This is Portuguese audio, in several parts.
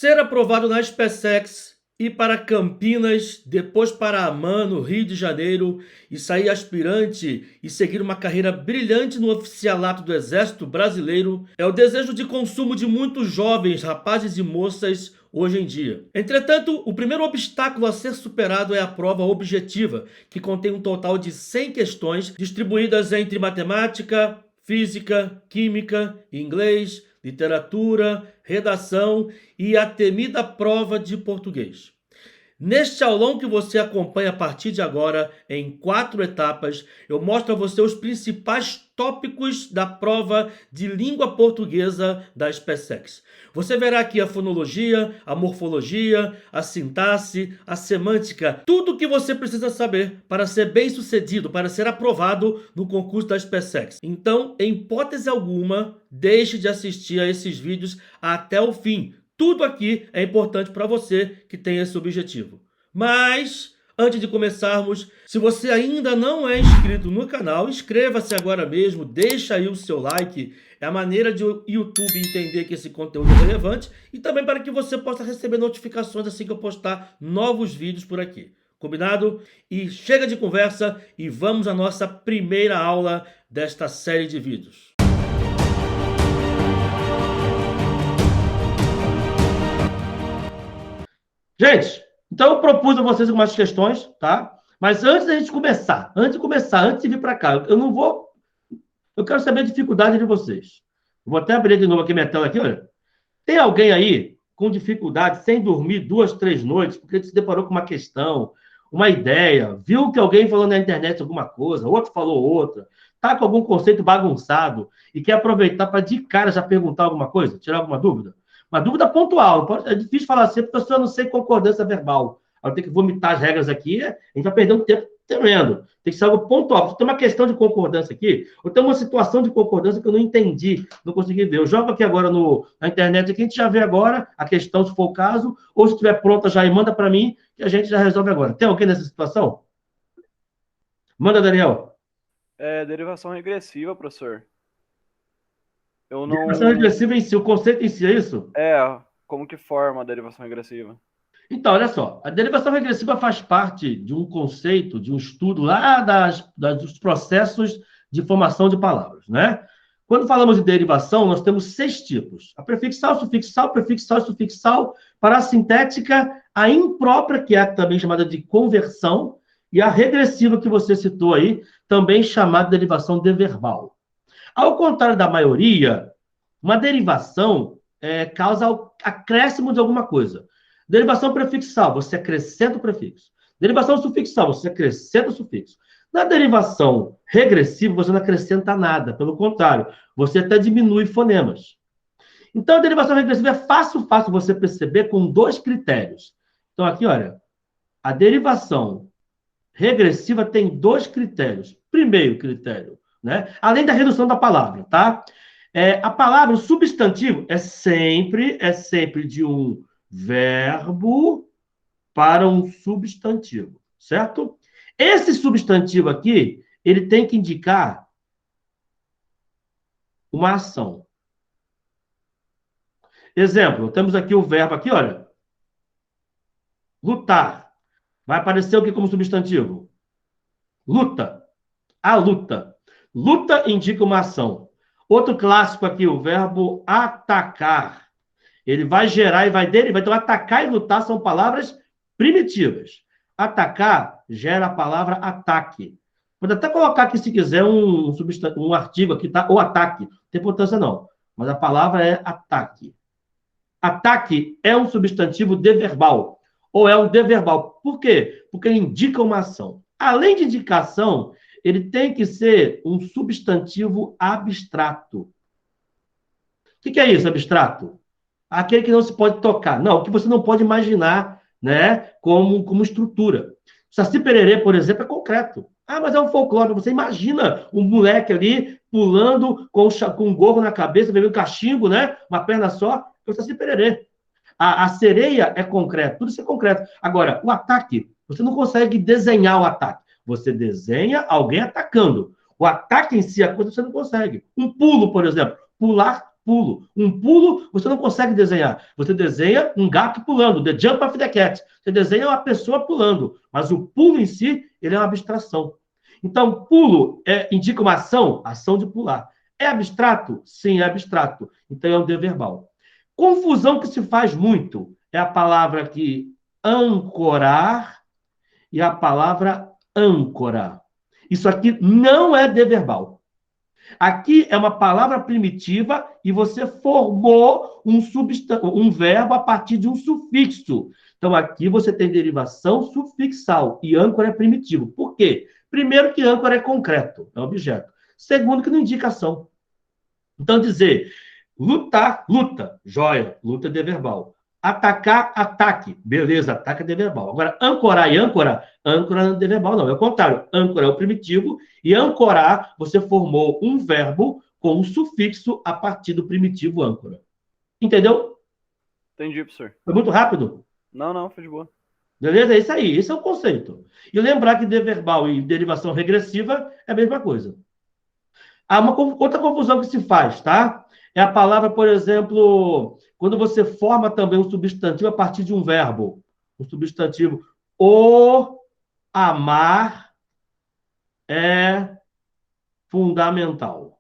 Ser aprovado na SpaceX, ir para Campinas, depois para Amman, no Rio de Janeiro, e sair aspirante e seguir uma carreira brilhante no oficialato do Exército Brasileiro é o desejo de consumo de muitos jovens, rapazes e moças hoje em dia. Entretanto, o primeiro obstáculo a ser superado é a prova objetiva, que contém um total de 100 questões distribuídas entre matemática, física, química, inglês, literatura, redação e a temida prova de português. Neste aulão que você acompanha a partir de agora, em 4 etapas, eu mostro a você os principais tópicos da prova de língua portuguesa da SpaceX. Você verá aqui a fonologia, a morfologia, a sintaxe, a semântica, tudo o que você precisa saber para ser bem-sucedido, para ser aprovado no concurso da SpaceX. Então, em hipótese alguma, deixe de assistir a esses vídeos até o fim. Tudo aqui é importante para você que tem esse objetivo. Mas, antes de começarmos, se você ainda não é inscrito no canal, inscreva-se agora mesmo, deixa aí o seu like. É a maneira de o YouTube entender que esse conteúdo é relevante e também para que você possa receber notificações assim que eu postar novos vídeos por aqui. Combinado? E chega de conversa e vamos à nossa primeira aula desta série de vídeos. Gente, então eu propus a vocês algumas questões, tá? Mas antes da gente começar, antes de vir para cá, eu quero saber a dificuldade de vocês. Vou até abrir de novo aqui minha tela aqui, olha. Tem alguém aí com dificuldade, sem dormir 2, 3 noites, porque se deparou com uma questão, uma ideia, viu que alguém falou na internet alguma coisa, outro falou outra, tá com algum conceito bagunçado e quer aproveitar para de cara já perguntar alguma coisa, tirar alguma dúvida? Uma dúvida pontual. É difícil falar assim, porque eu não sei concordância verbal. Eu tenho que vomitar as regras aqui, a gente vai perder um tempo tremendo. Tem que ser algo pontual. Se tem uma questão de concordância aqui, ou tem uma situação de concordância que eu não entendi, não consegui ver. Eu jogo aqui agora na internet, aqui a gente já vê agora a questão, se for o caso, ou se estiver pronta já e manda para mim, que a gente já resolve agora. Tem alguém nessa situação? Manda, Daniel. Derivação regressiva, professor. Eu não... Derivação regressiva em si, o conceito em si, é isso? Como que forma a derivação regressiva? Então, olha só, a derivação regressiva faz parte de um conceito, de um estudo lá dos processos de formação de palavras, né? Quando falamos de derivação, nós temos 6 tipos. A prefixal, sufixal, prefixal e sufixal, para a sintética, a imprópria, que é também chamada de conversão, e a regressiva que você citou aí, também chamada de derivação deverbal. Ao contrário da maioria, uma derivação causa acréscimo de alguma coisa. Derivação prefixal, você acrescenta o prefixo. Derivação sufixal, você acrescenta o sufixo. Na derivação regressiva, você não acrescenta nada. Pelo contrário, você até diminui fonemas. Então, a derivação regressiva é fácil você perceber com 2 critérios. Então, aqui, olha, a derivação regressiva tem 2 critérios. Primeiro critério, né? Além da redução da palavra, tá? A palavra, o substantivo, é sempre de um verbo para um substantivo, certo? Esse substantivo aqui, ele tem que indicar uma ação. Exemplo, temos aqui o verbo aqui, olha. Lutar. Vai aparecer o que como substantivo? Luta. A luta. Luta indica uma ação. Outro clássico aqui, o verbo atacar. Ele vai gerar e vai derivar. Então, atacar e lutar são palavras primitivas. Atacar gera a palavra ataque. Pode até colocar aqui, se quiser, um artigo aqui, tá? Ou ataque. Não tem importância, não. Mas a palavra é ataque. Ataque é um substantivo deverbal. Ou é um deverbal. Por quê? Porque ele indica uma ação. Além de indicação, ele tem que ser um substantivo abstrato. O que é isso, abstrato? Aquele que não se pode tocar. Não, o que você não pode imaginar, né, como estrutura. Saci Pererê, por exemplo, é concreto. Ah, mas é um folclore. Você imagina um moleque ali pulando com um gorro na cabeça, bebendo cachimbo, né? Uma perna só. É o Saci Pererê. A sereia é concreto. Tudo isso é concreto. Agora, o ataque, você não consegue desenhar o ataque. Você desenha alguém atacando. O ataque em si, a coisa você não consegue. Um pulo, por exemplo. Pular pulo. Um pulo você não consegue desenhar. Você desenha um gato pulando, the jump of the cat. Você desenha uma pessoa pulando, mas o pulo em si, ele é uma abstração. Então, pulo indica uma ação de pular. É abstrato? Sim, é abstrato. Então, é um D verbal. Confusão que se faz muito é a palavra aqui ancorar e a palavra âncora. Isso aqui não é D verbal. Aqui é uma palavra primitiva e você formou um verbo a partir de um sufixo. Então, aqui você tem derivação sufixal e âncora é primitivo. Por quê? Primeiro, que âncora é concreto, é objeto. Segundo, que não indica ação. Então, dizer lutar, luta, joia, luta é de verbal. Atacar, ataque, beleza, ataque é de verbal. Agora, ancorar e âncora não é de verbal, não. É o contrário. Âncora é o primitivo e ancorar, você formou um verbo com um sufixo a partir do primitivo âncora. Entendeu? Entendi, professor. Foi muito rápido? Não, foi de boa. Beleza? É isso aí. Esse é o conceito. E lembrar que de verbal e derivação regressiva é a mesma coisa. Há uma outra confusão que se faz, tá? É a palavra, por exemplo, quando você forma também um substantivo a partir de um verbo. Um substantivo. O amar é fundamental.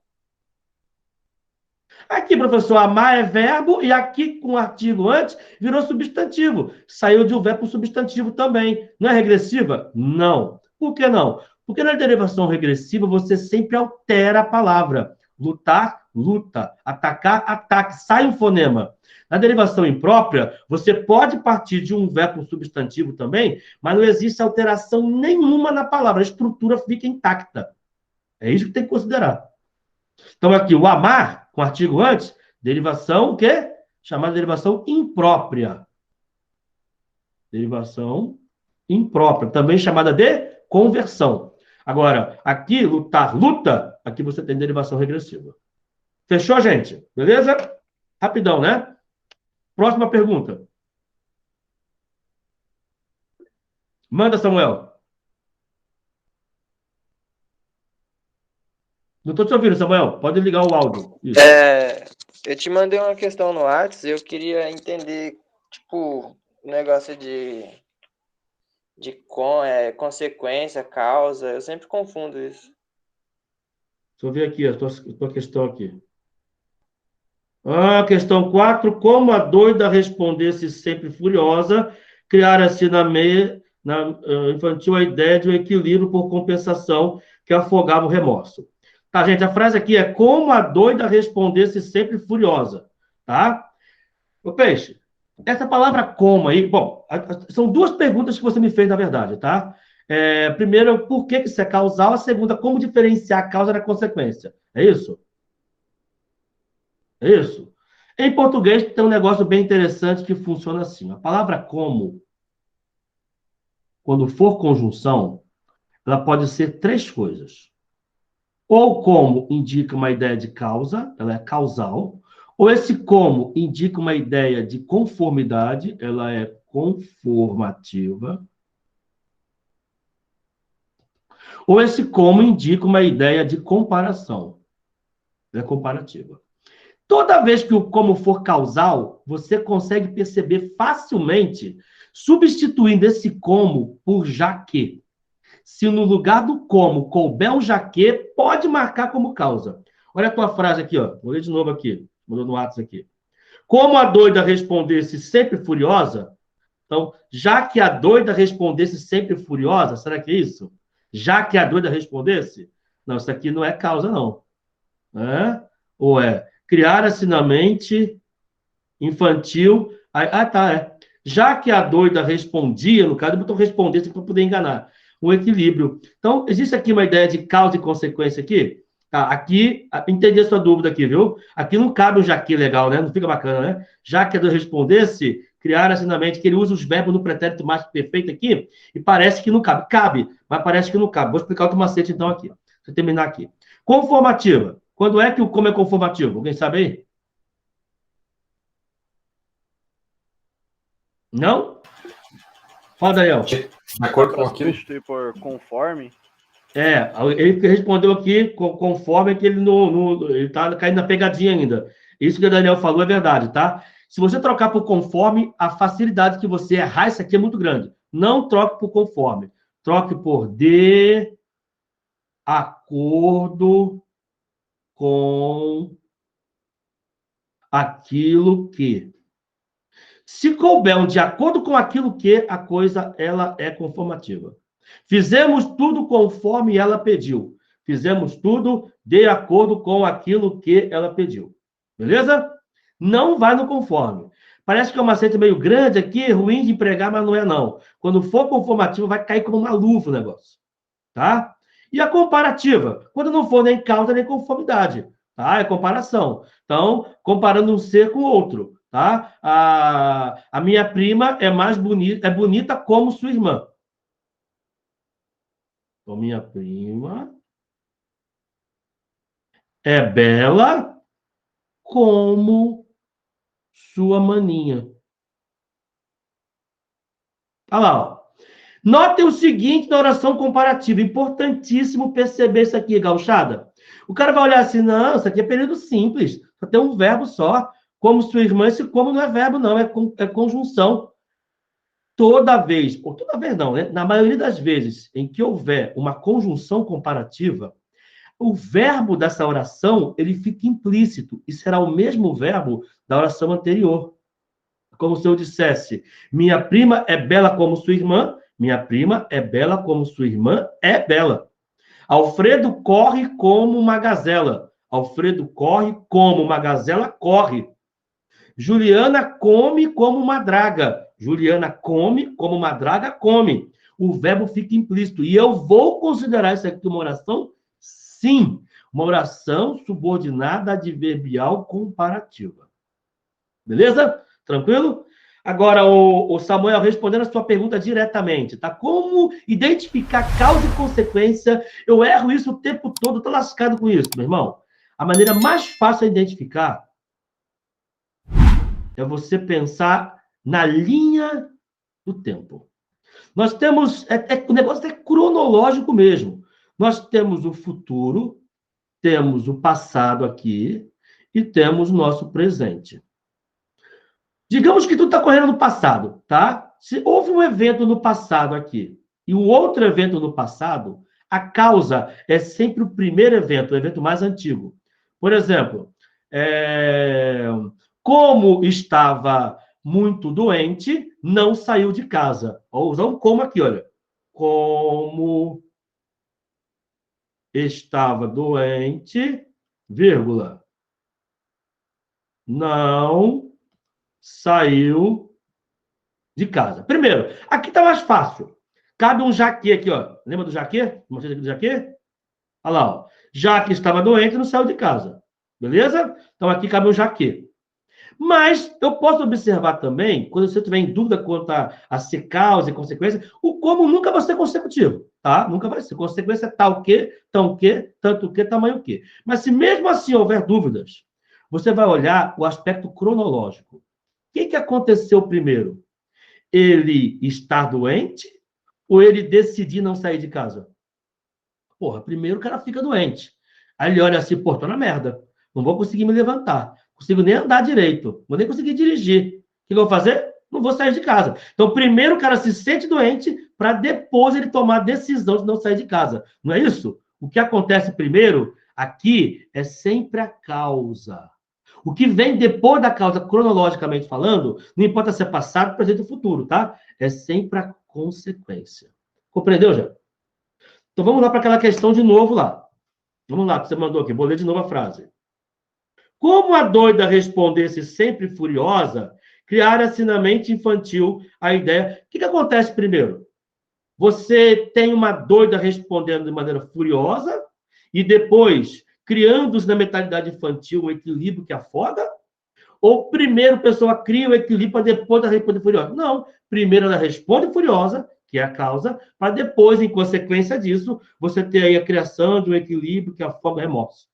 Aqui, professor, amar é verbo e aqui, com o artigo antes, virou substantivo. Saiu de um verbo para um substantivo também. Não é regressiva? Não. Por que não? Porque na derivação regressiva você sempre altera a palavra. Lutar, luta. Atacar, ataque. Sai um fonema. Na derivação imprópria, você pode partir de um verbo para um substantivo também, mas não existe alteração nenhuma na palavra. A estrutura fica intacta. É isso que tem que considerar. Então, aqui, o amar, com o artigo antes, derivação, o quê? Chamada derivação imprópria. Derivação imprópria, também chamada de conversão. Agora, aqui, lutar, luta, aqui você tem derivação regressiva. Fechou, gente? Beleza? Rapidão, né? Próxima pergunta. Manda, Samuel. Não estou te ouvindo, Samuel. Pode ligar o áudio. Isso. Eu te mandei uma questão no WhatsApp, eu queria entender, tipo, o negócio de consequência, causa, eu sempre confundo isso. Deixa eu ver aqui a tua questão aqui. Questão 4. Como a doida respondesse sempre furiosa, criara-se na infantil a ideia de um equilíbrio por compensação que afogava o remorso. Tá, gente, a frase aqui é como a doida respondesse sempre furiosa, tá? Ô, Peixe, essa palavra como aí, bom, são duas perguntas que você me fez, na verdade, tá? Primeiro, por que isso é causal? A segunda, como diferenciar a causa da consequência. É isso? É isso? Em português, tem um negócio bem interessante que funciona assim. A palavra como, quando for conjunção, ela pode ser três coisas. Ou como indica uma ideia de causa, ela é causal. Ou esse como indica uma ideia de conformidade, ela é conformativa. Ou esse como indica uma ideia de comparação, ela é comparativa. Toda vez que o como for causal, você consegue perceber facilmente, substituindo esse como por já que. Se no lugar do como couber um já que, pode marcar como causa. Olha a tua frase aqui, ó. Vou ler de novo aqui. Mandou no WhatsApp aqui. Como a doida respondesse sempre furiosa, então, já que a doida respondesse sempre furiosa, será que é isso? Já que a doida respondesse? Não, isso aqui não é causa, não. Ou é criar-se na mente infantil. Já que a doida respondia, no caso, botou respondesse para poder enganar. Um equilíbrio. Então, existe aqui uma ideia de causa e consequência aqui? Tá, aqui, entendi a sua dúvida aqui, viu? Aqui não cabe um já que legal, né? Não fica bacana, né? Já que a doida respondesse, criar-se na mente, que ele usa os verbos no pretérito mais perfeito aqui, e parece que não cabe. Cabe, mas parece que não cabe. Vou explicar outro macete, então, aqui. Deixa eu terminar aqui. Conformativa. Quando é que o como é conformativo? Alguém sabe aí? Não? Fala, Daniel. De acordo com aquilo? Substituir por conforme? Ele respondeu aqui conforme que ele está caindo na pegadinha ainda. Isso que o Daniel falou é verdade, tá? Se você trocar por conforme, a facilidade que você errar isso aqui é muito grande. Não troque por conforme. Troque por de acordo com aquilo que. Se couber um de acordo com aquilo que, a coisa ela é conformativa. Fizemos tudo conforme ela pediu. Fizemos tudo de acordo com aquilo que ela pediu. Beleza? Não vai no conforme. Parece que é uma macete meio grande aqui, ruim de empregar, mas não é não. Quando for conformativo, vai cair como uma luva o negócio. Tá? E a comparativa? Quando não for nem causa nem conformidade. Tá? É comparação. Então, comparando um ser com o outro. Tá? A minha prima é mais bonita, é bonita como sua irmã. Então, minha prima é bela como sua maninha. Olha lá, ó. Notem o seguinte na oração comparativa. Importantíssimo perceber isso aqui, gauchada. O cara vai olhar assim, não, isso aqui é período simples. Só tem um verbo só. Como sua irmã, esse como não é verbo, não. É conjunção. Toda vez, ou toda vez não, né? Na maioria das vezes em que houver uma conjunção comparativa, o verbo dessa oração, ele fica implícito. E será o mesmo verbo da oração anterior. Como se eu dissesse, minha prima é bela como sua irmã, minha prima é bela como sua irmã é bela. Alfredo corre como uma gazela. Alfredo corre como uma gazela corre. Juliana come como uma draga. Juliana come como uma draga come. O verbo fica implícito. E eu vou considerar isso aqui uma oração? Sim. Uma oração subordinada adverbial comparativa. Beleza? Tranquilo? Agora, o Samuel, respondendo a sua pergunta diretamente, tá? Como identificar causa e consequência? Eu erro isso o tempo todo, tô lascado com isso, meu irmão. A maneira mais fácil de identificar é você pensar na linha do tempo. Nós temos, o negócio é cronológico mesmo. Nós temos o futuro, temos o passado aqui e temos o nosso presente. Digamos que tudo está correndo no passado, tá? Se houve um evento no passado aqui e um outro evento no passado, a causa é sempre o primeiro evento, o evento mais antigo. Por exemplo, como estava muito doente, não saiu de casa. Vou usar um como aqui, olha. Como estava doente, vírgula, não saiu de casa. Primeiro, aqui está mais fácil. Cabe um Jaque aqui, ó. Lembra do Jaque? Mostrei aqui do Jaque? Olha lá, ó. Jaque estava doente e não saiu de casa. Beleza? Então aqui cabe um Jaque. Mas eu posso observar também, quando você tiver em dúvida quanto a ser causa e consequência, o como nunca vai ser consecutivo, tá? Nunca vai ser. Consequência é tal que, tão que, tanto que, tamanho que. Mas se mesmo assim houver dúvidas, você vai olhar o aspecto cronológico. O que aconteceu primeiro? Ele estar doente ou ele decidir não sair de casa? Porra, primeiro o cara fica doente. Aí ele olha assim, pô, tô na merda. Não vou conseguir me levantar. Não consigo nem andar direito. Vou nem conseguir dirigir. O que eu vou fazer? Não vou sair de casa. Então, primeiro o cara se sente doente para depois ele tomar a decisão de não sair de casa. Não é isso? O que acontece primeiro aqui é sempre a causa. O que vem depois da causa, cronologicamente falando, não importa se é passado, presente ou futuro, tá? É sempre a consequência. Compreendeu, já? Então, vamos lá para aquela questão de novo lá. Vamos lá, que você mandou aqui. Vou ler de novo a frase. Como a doida respondesse sempre furiosa, criara-se na mente infantil a ideia... O que acontece primeiro? Você tem uma doida respondendo de maneira furiosa e depois... criando-se na mentalidade infantil um equilíbrio que afoga? Ou primeiro a pessoa cria o equilíbrio para depois ela responder furiosa? Não. Primeiro ela responde furiosa, que é a causa, para depois, em consequência disso, você ter aí a criação de um equilíbrio que afoga o remorso.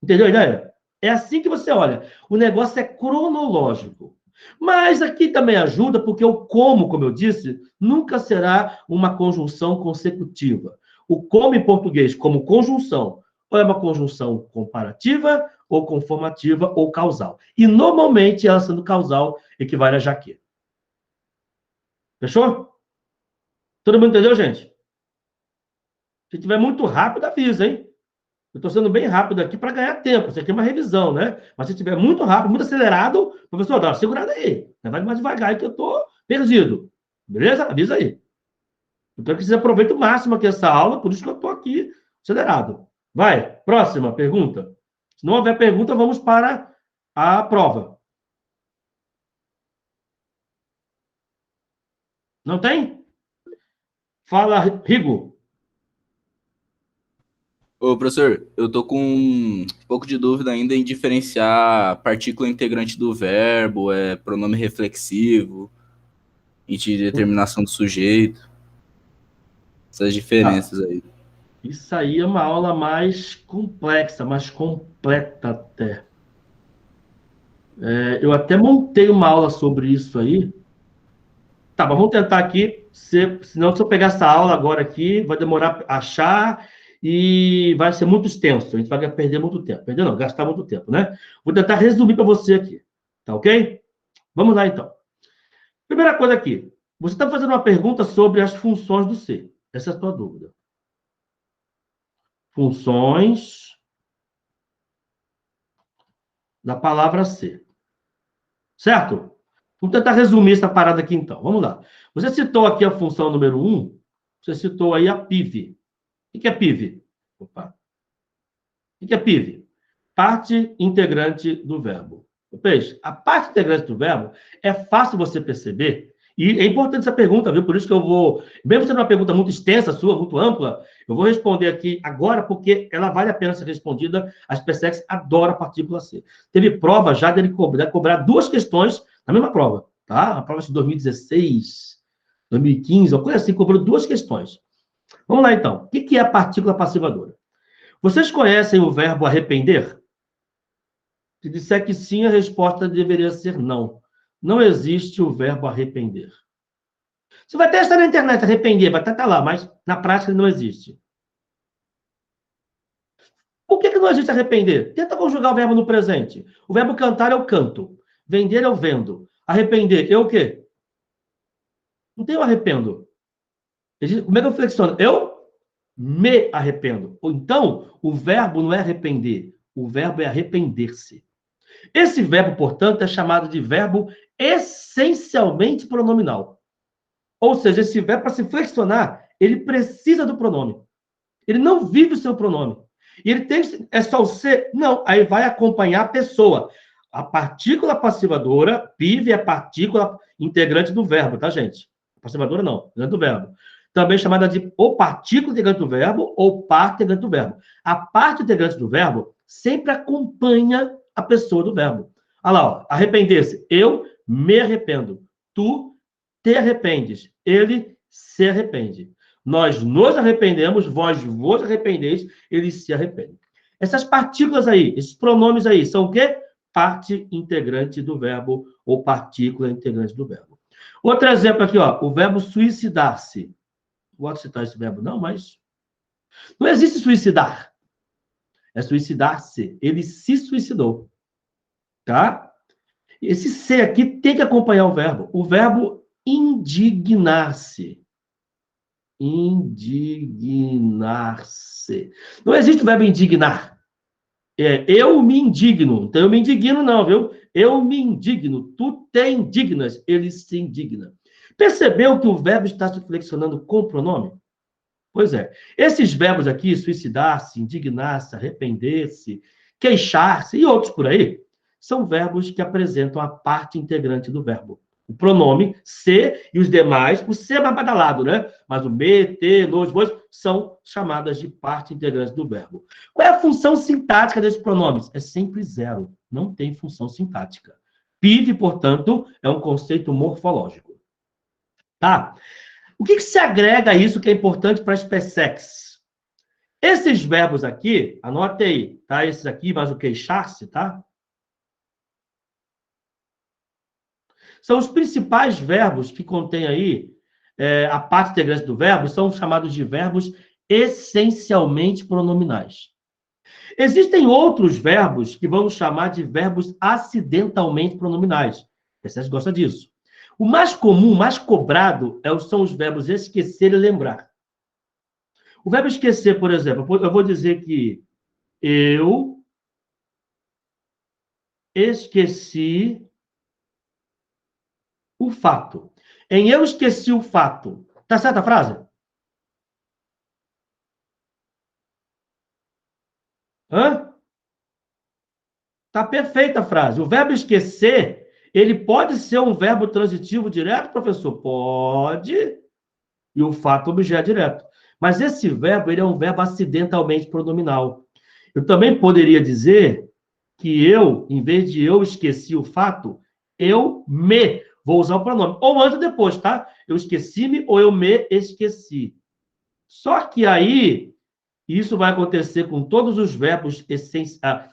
Entendeu a ideia? É assim que você olha. O negócio é cronológico. Mas aqui também ajuda, porque o como eu disse, nunca será uma conjunção consecutiva. O como em português, como conjunção, ou é uma conjunção comparativa, ou conformativa, ou causal. E, normalmente, ela sendo causal, equivale a já que. Fechou? Todo mundo entendeu, gente? Se tiver muito rápido, avisa, hein? Eu estou sendo bem rápido aqui para ganhar tempo. Isso aqui é uma revisão, né? Mas se tiver muito rápido, muito acelerado, professor, dá uma segurada aí. Vai mais devagar aí que eu estou perdido. Beleza? Avisa aí. Eu quero que vocês aproveitem o máximo aqui essa aula, por isso que eu estou aqui acelerado. Vai, próxima pergunta. Se não houver pergunta, vamos para a prova. Não tem? Fala, Rigo. Ô, professor, eu tô com um pouco de dúvida ainda em diferenciar partícula integrante do verbo, pronome reflexivo, e de determinação do sujeito. Essas diferenças aí. Isso aí é uma aula mais complexa, mais completa até. Eu até montei uma aula sobre isso aí. Tá, mas vamos tentar aqui, senão se eu pegar essa aula agora aqui, vai demorar a achar e vai ser muito extenso. A gente vai perder muito tempo. Perder não, gastar muito tempo, né? Vou tentar resumir para você aqui. Tá ok? Vamos lá, então. Primeira coisa aqui. Você está fazendo uma pergunta sobre as funções do C. Essa é a sua dúvida. Funções da palavra C. Certo? Vamos tentar resumir essa parada aqui, então. Vamos lá. Você citou aqui a função número 1. Você citou aí a PIV. O que é PIV? Opa. O que é PIV? Parte integrante do verbo. Peixe, a parte integrante do verbo é fácil você perceber. E é importante essa pergunta, viu? Por isso que eu vou... Mesmo sendo uma pergunta muito extensa, sua, muito ampla, eu vou responder aqui agora, porque ela vale a pena ser respondida. A SpaceX adora a partícula C. Teve prova já dele cobrar duas questões na mesma prova, tá? A prova de 2016, 2015, uma coisa assim, cobrou duas questões. Vamos lá, então. O que é a partícula passivadora? Vocês conhecem o verbo arrepender? Se disser que sim, a resposta deveria ser não. Não existe o verbo arrepender. Você vai testar na internet, arrepender, vai estar lá, mas na prática ele não existe. Por que não existe arrepender? Tenta conjugar o verbo no presente. O verbo cantar eu canto. Vender eu vendo. Arrepender, eu o quê? Não tem o arrependo. Como é que eu flexiono? Eu me arrependo. Ou então, o verbo não é arrepender. O verbo é arrepender-se. Esse verbo, portanto, é chamado de verbo essencialmente pronominal. Ou seja, esse verbo, para se flexionar, ele precisa do pronome. Ele não vive o seu pronome. E ele tem... É só o ser? Não. Aí vai acompanhar a pessoa. A partícula passivadora, PIV, é a partícula integrante do verbo, tá, gente? Passivadora não, integrante do verbo. Também chamada de ou partícula integrante do verbo ou parte integrante do verbo. A parte integrante do verbo sempre acompanha a pessoa do verbo. Olha lá, ó, arrepender-se. Eu me arrependo. Tu te arrependes. Ele se arrepende. Nós nos arrependemos, vós vos arrependeis, ele se arrepende. Essas partículas aí, esses pronomes aí, são o quê? Parte integrante do verbo ou partícula integrante do verbo. Outro exemplo aqui, ó, o verbo suicidar-se. Não vou citar esse verbo não, mas não existe suicidar. É suicidar-se. Ele se suicidou. Tá? Esse ser aqui tem que acompanhar o verbo. O verbo indignar-se. Indignar-se. Não existe o verbo indignar. Eu me indigno. Então, eu me indigno não, viu? Eu me indigno. Tu te indignas. Ele se indigna. Percebeu que o verbo está se flexionando com o pronome? Pois é. Esses verbos aqui, suicidar-se, indignar-se, arrepender-se, queixar-se e outros por aí, são verbos que apresentam a parte integrante do verbo. O pronome se e os demais, o se é mais badalado, né? Mas o me, te, nos, vos são chamadas de parte integrante do verbo. Qual é a função sintática desses pronomes? É sempre zero. Não tem função sintática. PIV, portanto, é um conceito morfológico. Tá? O que se agrega a isso que é importante para a SpaceX? Esses verbos aqui, anote aí, tá? Esses aqui, mas o queixar-se, tá? São os principais verbos que contêm aí a parte integrante do verbo, são chamados de verbos essencialmente pronominais. Existem outros verbos que vamos chamar de verbos acidentalmente pronominais. Você gosta disso. O mais comum, mais cobrado, são os verbos esquecer e lembrar. O verbo esquecer, por exemplo, eu vou dizer que eu esqueci o fato. Em eu esqueci o fato. Tá certa a frase? Hã? Tá perfeita a frase. O verbo esquecer, ele pode ser um verbo transitivo direto, professor? Pode. E o fato objeto direto. Mas esse verbo, ele é um verbo acidentalmente pronominal. Eu também poderia dizer que eu, em vez de eu esqueci o fato, eu me. Vou usar o pronome. Ou antes ou depois, tá? Eu esqueci-me ou eu me esqueci. Só que aí, isso vai acontecer com todos os verbos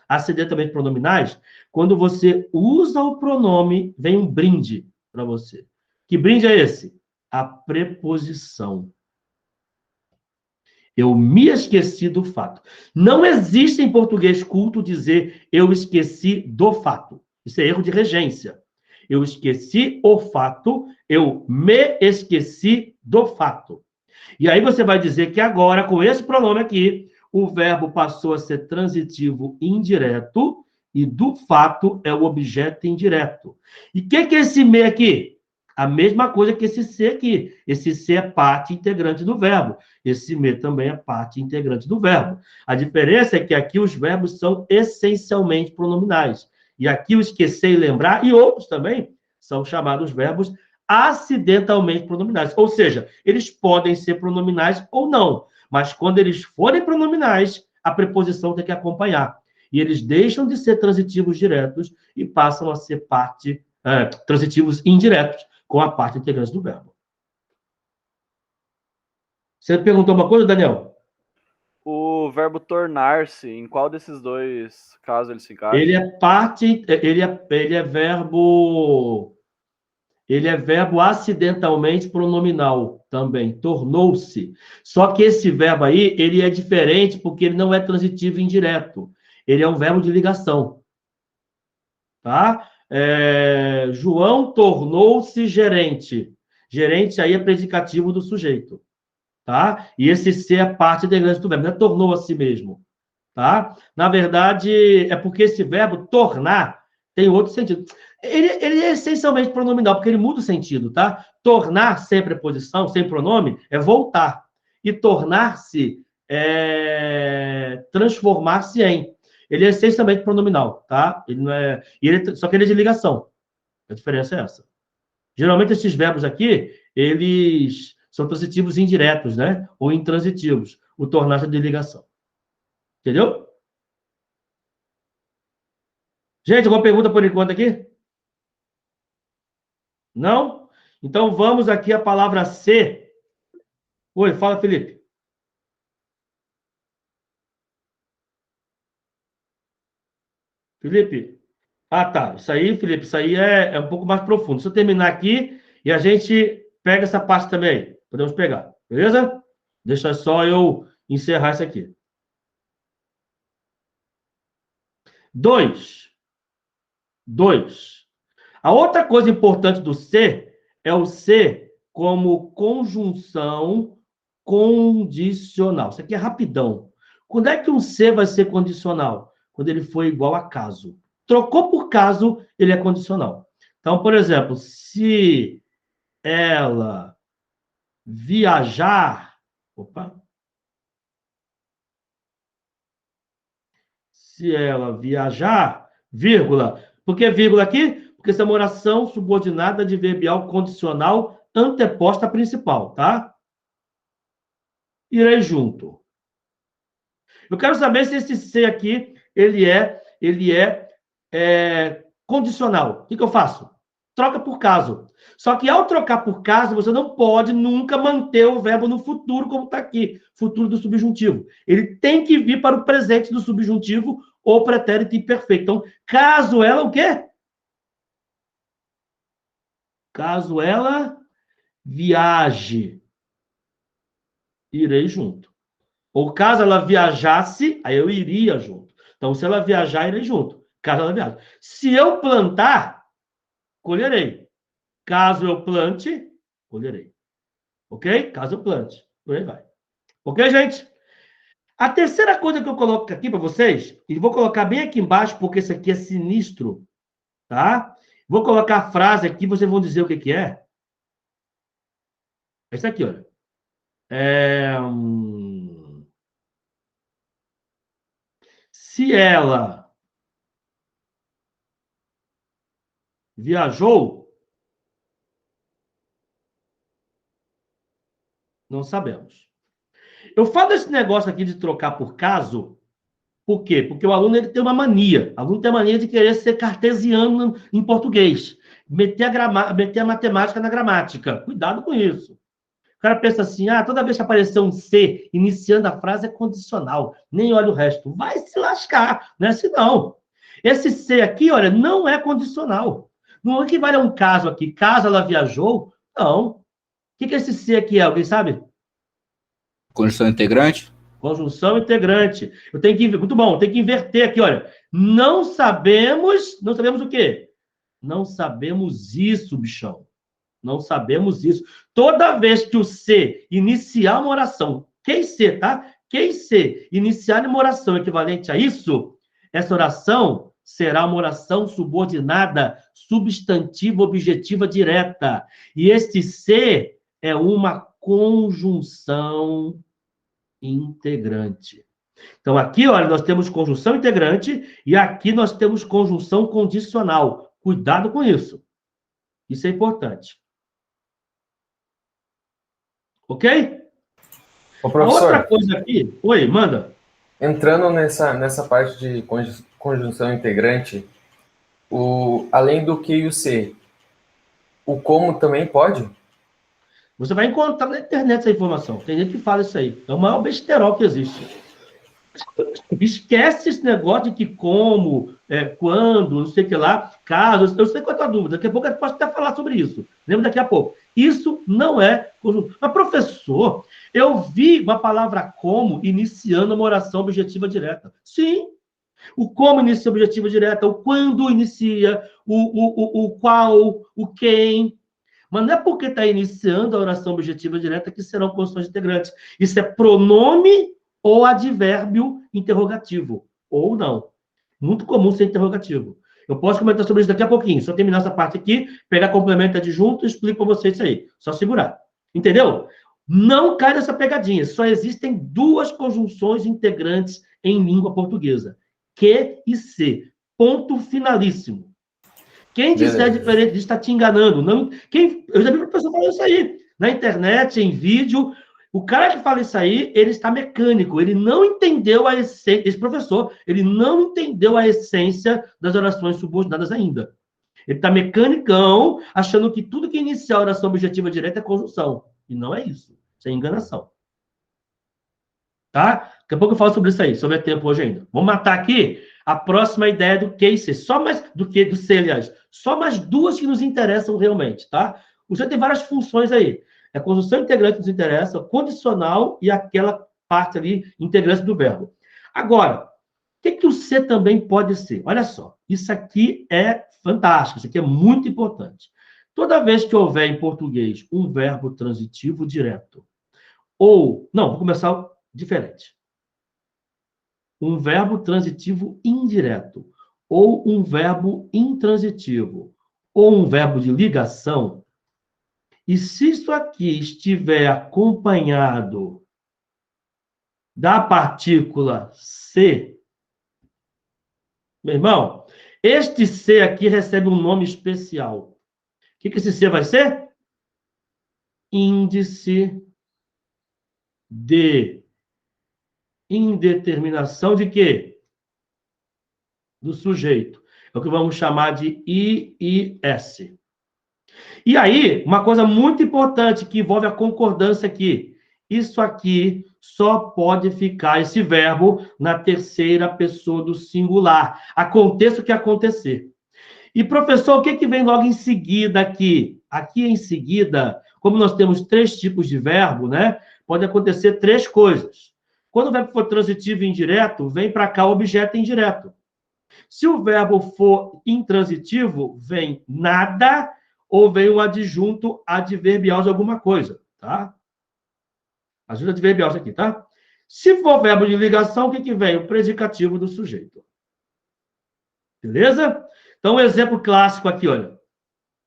acidentalmente pronominais. Quando você usa o pronome, vem um brinde para você. Que brinde é esse? A preposição. Eu me esqueci do fato. Não existe em português culto dizer eu esqueci do fato. Isso é erro de regência. Eu esqueci o fato, eu me esqueci do fato. E aí você vai dizer que agora, com esse pronome aqui, o verbo passou a ser transitivo indireto e do fato é o objeto indireto. E o que é esse me aqui? A mesma coisa que esse se aqui. Esse se é parte integrante do verbo. Esse me também é parte integrante do verbo. A diferença é que aqui os verbos são essencialmente pronominais. E aqui o esquecer e lembrar, e outros também, são chamados verbos acidentalmente pronominais. Ou seja, eles podem ser pronominais ou não. Mas quando eles forem pronominais, a preposição tem que acompanhar. E eles deixam de ser transitivos diretos e passam a ser transitivos indiretos, com a parte integrante do verbo. Você perguntou uma coisa, Daniel? O verbo tornar-se, em qual desses dois casos ele se encaixa? Ele é verbo acidentalmente pronominal também, tornou-se. Só que esse verbo aí, ele é diferente porque ele não é transitivo indireto. Ele é um verbo de ligação. Tá? João tornou-se gerente. Gerente aí é predicativo do sujeito. Tá? E esse ser é parte integrante do verbo, não é tornou a si mesmo. Tá? Na verdade, é porque esse verbo tornar tem outro sentido. Ele é essencialmente pronominal, porque ele muda o sentido, tá? Tornar sem preposição, sem pronome, é voltar. E tornar-se é transformar-se em. Ele é essencialmente pronominal, tá? Ele não é. Só que ele é de ligação. A diferença é essa. Geralmente, esses verbos aqui, eles são transitivos indiretos, né? Ou intransitivos. O tornar-se é de ligação. Entendeu? Gente, alguma pergunta por enquanto aqui? Não? Então vamos aqui à palavra C. Oi, fala, Felipe. Felipe? Ah, tá. Isso aí, Felipe, isso aí é um pouco mais profundo. Deixa eu terminar aqui e a gente pega essa parte também. Podemos pegar, beleza? Deixa só eu encerrar isso aqui. 2. 2. A outra coisa importante do ser é o ser como conjunção condicional. Isso aqui é rapidão. Quando é que um ser vai ser condicional? Quando ele for igual a caso. Trocou por caso, ele é condicional. Então, por exemplo, se ela viajar. Opa. Se ela viajar, vírgula. Por que vírgula aqui? Porque essa é uma oração subordinada de adverbial condicional anteposta à principal, tá? Irei junto. Eu quero saber se esse ser aqui, ele é condicional. O que eu faço? Troca por caso. Só que ao trocar por caso, você não pode nunca manter o verbo no futuro, como está aqui, futuro do subjuntivo. Ele tem que vir para o presente do subjuntivo ou pretérito imperfeito. Então, caso ela o quê? Caso ela viaje, irei junto. Ou caso ela viajasse, aí eu iria junto. Então, se ela viajar, irei junto. Caso ela viaje. Se eu plantar, colherei. Caso eu plante, colherei. Ok? Caso eu plante. Por aí vai. Ok, gente? A terceira coisa que eu coloco aqui para vocês, e vou colocar bem aqui embaixo, porque isso aqui é sinistro, tá? Vou colocar a frase aqui, vocês vão dizer o que que é. Esse aqui, olha. Se ela viajou, não sabemos. Eu falo esse negócio aqui de trocar por caso, por quê? Porque o aluno ele tem uma mania. O aluno tem a mania de querer ser cartesiano em português. Meter a matemática na gramática. Cuidado com isso. O cara pensa assim, toda vez que aparecer um C iniciando a frase é condicional. Nem olha o resto. Vai se lascar. Não é assim, não. Esse C aqui, olha, não é condicional. Não equivale a um caso aqui. Caso ela viajou, não. O que esse C aqui é? Alguém sabe? Conjunção integrante? Conjunção integrante. Eu tenho que, muito bom, tem que inverter aqui, olha. Não sabemos o quê? Não sabemos isso, bichão. Não sabemos isso. Toda vez que o C iniciar uma oração, quem C, tá? Quem C iniciar uma oração equivalente a isso, essa oração será uma oração subordinada, substantiva, objetiva, direta. E este C é uma conjunção integrante. Então, aqui, olha, nós temos conjunção integrante e aqui nós temos conjunção condicional. Cuidado com isso. Isso é importante. Ok? Ô, professor, outra coisa aqui... Oi, manda. Entrando nessa parte de conjunção integrante, além do que e o se, o como também pode? Você vai encontrar na internet essa informação. Tem gente que fala isso aí. É o maior besterol que existe. Esquece esse negócio de que como, quando, não sei o que lá, caso. Eu sei qual é a tua dúvida. Daqui a pouco eu posso até falar sobre isso. Lembra daqui a pouco. Isso não é conjunto. Mas, professor, eu vi uma palavra como iniciando uma oração objetiva direta. Sim. O como inicia objetiva direta, o quando inicia, o qual, o quem. Mas não é porque está iniciando a oração objetiva direta que serão condições integrantes. Isso é pronome ou advérbio interrogativo. Ou não. Muito comum ser interrogativo. Eu posso comentar sobre isso daqui a pouquinho. Só terminar essa parte aqui, pegar complemento adjunto e explico para vocês isso aí. Só segurar. Entendeu? Não cai nessa pegadinha. Só existem duas conjunções integrantes em língua portuguesa. Que e se. Ponto finalíssimo. Quem disser diferente disso está te enganando. Não, eu já vi uma pessoa falando isso aí. Na internet, em vídeo. O cara que fala isso aí, ele está mecânico. Ele não entendeu a essência. Esse professor, ele não entendeu a essência das orações subordinadas ainda. Ele está mecanicão, achando que tudo que inicia a oração objetiva direta é conjunção. E não é isso. Isso é enganação. Tá? Daqui a pouco eu falo sobre isso aí, se houver tempo hoje ainda. Vamos matar aqui a próxima ideia do que e ser. Só mais do que do ser, aliás. Só mais duas que nos interessam realmente, tá? O senhor tem várias funções aí. A conjunção integrante nos interessa, condicional e aquela parte ali, integrante do verbo. Agora, o que o ser também pode ser? Olha só, isso aqui é fantástico, isso aqui é muito importante. Toda vez que houver em português um verbo transitivo direto, ou... Não, vou começar diferente. Um verbo transitivo indireto, ou um verbo intransitivo, ou um verbo de ligação, e se isso aqui estiver acompanhado da partícula C, meu irmão, este C aqui recebe um nome especial. O que esse C vai ser? Índice de indeterminação de quê? Do sujeito. É o que vamos chamar de IIS. E aí, uma coisa muito importante que envolve a concordância aqui. Isso aqui só pode ficar, esse verbo, na terceira pessoa do singular. Aconteça o que acontecer. E, professor, o que vem logo em seguida aqui? Aqui em seguida, como nós temos três tipos de verbo, né? Pode acontecer três coisas. Quando o verbo for transitivo e indireto, vem para cá o objeto indireto. Se o verbo for intransitivo, vem nada ou vem um adjunto adverbial de alguma coisa, tá? Adjunto adverbial isso aqui, tá? Se for verbo de ligação, o que vem? O predicativo do sujeito. Beleza? Então, um exemplo clássico aqui, olha.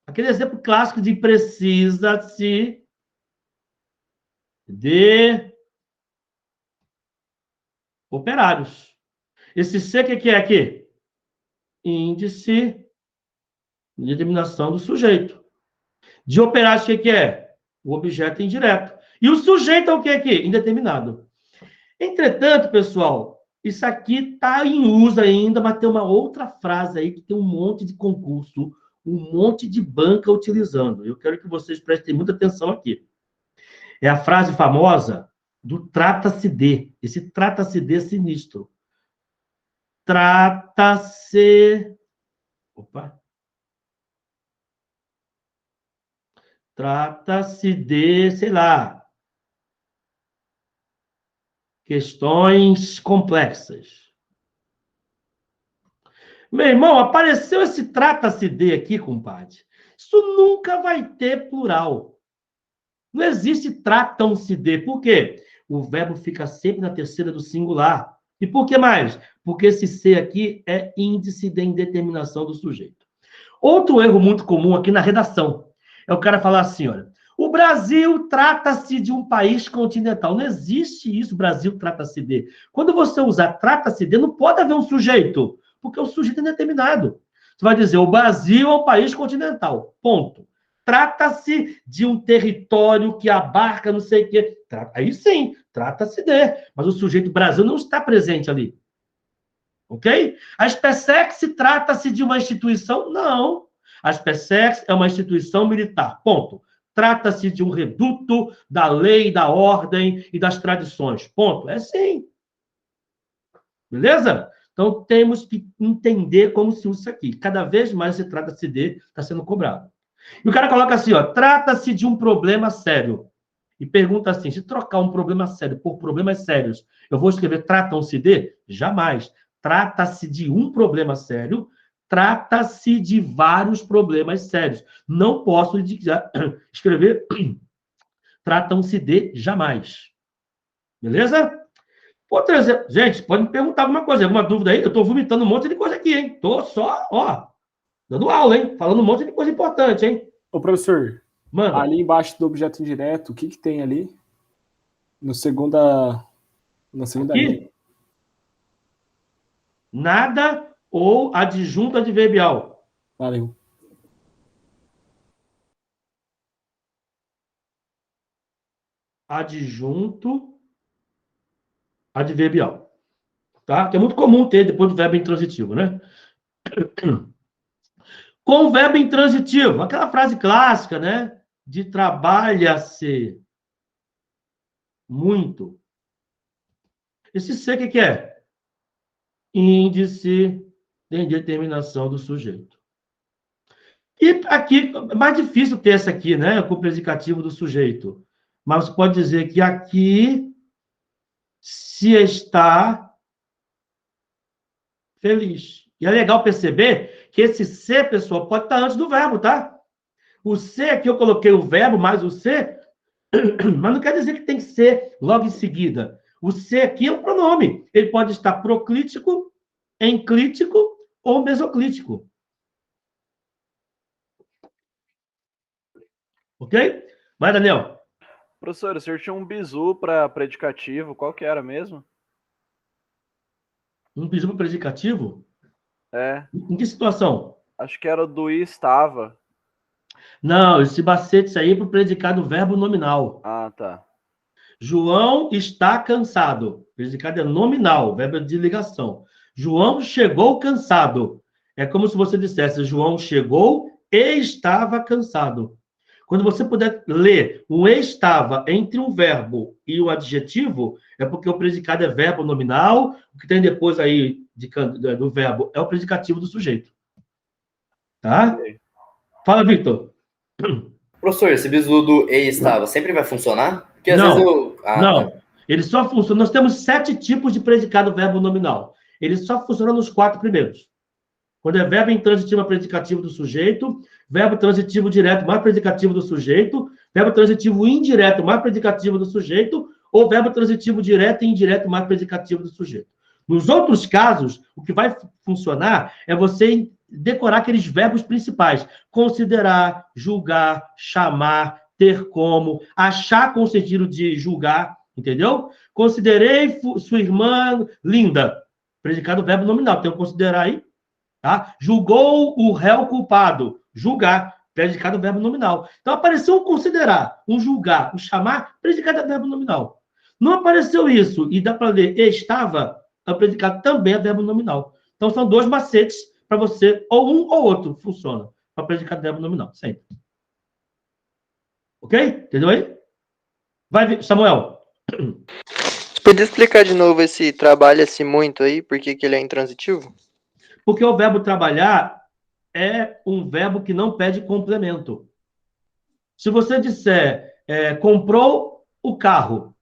Aquele exemplo clássico de precisa-se de operários. Esse C, o que é aqui? Índice de determinação do sujeito. De operários, o que é? O objeto indireto. E o sujeito é o que aqui? Indeterminado. Entretanto, pessoal, isso aqui está em uso ainda, mas tem uma outra frase aí que tem um monte de concurso, um monte de banca utilizando. Eu quero que vocês prestem muita atenção aqui. É a frase famosa do trata-se de. Esse trata-se de é sinistro. Trata-se... Opa. Trata-se de, sei lá, questões complexas. Meu irmão, apareceu esse trata-se de aqui, compadre. Isso nunca vai ter plural. Não existe tratam-se de. Por quê? O verbo fica sempre na terceira do singular. E por que mais? Porque esse C aqui é índice de indeterminação do sujeito. Outro erro muito comum aqui na redação é o cara falar assim, olha, o Brasil trata-se de um país continental. Não existe isso, Brasil trata-se de. Quando você usar trata-se de, não pode haver um sujeito, porque o sujeito é indeterminado. Você vai dizer, o Brasil é um país continental, ponto. Trata-se de um território que abarca não sei o quê. Aí sim, trata-se de. Mas o sujeito Brasil não está presente ali. Ok? A SpaceX trata-se de uma instituição? Não. A SpaceX é uma instituição militar. Ponto. Trata-se de um reduto da lei, da ordem e das tradições. Ponto. É sim. Beleza? Então, temos que entender como se usa isso aqui. Cada vez mais se trata-se de, está sendo cobrado. E o cara coloca assim, ó, trata-se de um problema sério. E pergunta assim, se trocar um problema sério por problemas sérios, eu vou escrever tratam-se de? Jamais. Trata-se de um problema sério, trata-se de vários problemas sérios. Não posso escrever tratam-se de jamais. Beleza? Outro exemplo. Gente, pode me perguntar alguma coisa, alguma dúvida aí? Eu estou vomitando um monte de coisa aqui, hein? Estou só, ó, dando aula, hein? Falando um monte de coisa importante, hein? Ô, professor, manda. Ali embaixo do objeto indireto, o que tem ali? Na segunda linha. Nada ou adjunto adverbial. Valeu. Adjunto adverbial. Tá? Que é muito comum ter depois do verbo intransitivo, né? Com o verbo intransitivo, aquela frase clássica, né? De trabalha-se muito. Esse C, o que é? Índice de indeterminação do sujeito. E aqui, é mais difícil ter essa aqui, né? Com o predicativo do sujeito. Mas você pode dizer que aqui se está feliz. E é legal perceber que esse C, pessoal, pode estar antes do verbo, tá? O C aqui eu coloquei o verbo mais o C, mas não quer dizer que tem que ser logo em seguida. O C aqui é um pronome. Ele pode estar proclítico, enclítico ou mesoclítico. Ok? Vai, Daniel. Professor, o senhor tinha um bizu para predicativo, qual que era mesmo? Um bizu para predicativo? É. Em que situação? Acho que era o do estava. Não, esse bacete aí é para o predicado verbo nominal. Ah, tá. João está cansado. O predicado é nominal, verbo de ligação. João chegou cansado. É como se você dissesse, João chegou e estava cansado. Quando você puder ler um estava entre um verbo e um adjetivo, é porque o predicado é verbo nominal, o que tem depois aí do verbo é o predicativo do sujeito. Tá? Fala, Victor. Professor, esse bizu do e estava sempre vai funcionar? Porque às Não, vezes eu... não. Ele só funciona. Nós temos 7 tipos de predicado verbo nominal. Ele só funciona nos 4 primeiros. Quando é verbo intransitivo mais predicativo do sujeito, verbo transitivo direto mais predicativo do sujeito, verbo transitivo indireto mais predicativo do sujeito, ou verbo transitivo direto e indireto mais predicativo do sujeito. Nos outros casos, o que vai funcionar é você decorar aqueles verbos principais. Considerar, julgar, chamar, ter como, achar com o sentido de julgar, entendeu? Considerei sua irmã linda. Predicado verbo nominal. Tem que considerar aí. Tá? Julgou o réu culpado. Julgar, predicado verbo nominal. Então, apareceu um considerar, um julgar, um chamar, predicado verbo nominal. Não apareceu isso, e dá para ler estava, o predicado também é verbo nominal. Então, são 2 macetes para você, ou um ou outro, funciona, para predicado verbo nominal, sempre. Ok? Entendeu aí? Vai, Samuel. Você podia explicar de novo esse trabalha-se muito aí, por que ele é intransitivo? Porque o verbo trabalhar é um verbo que não pede complemento. Se você disser comprou o carro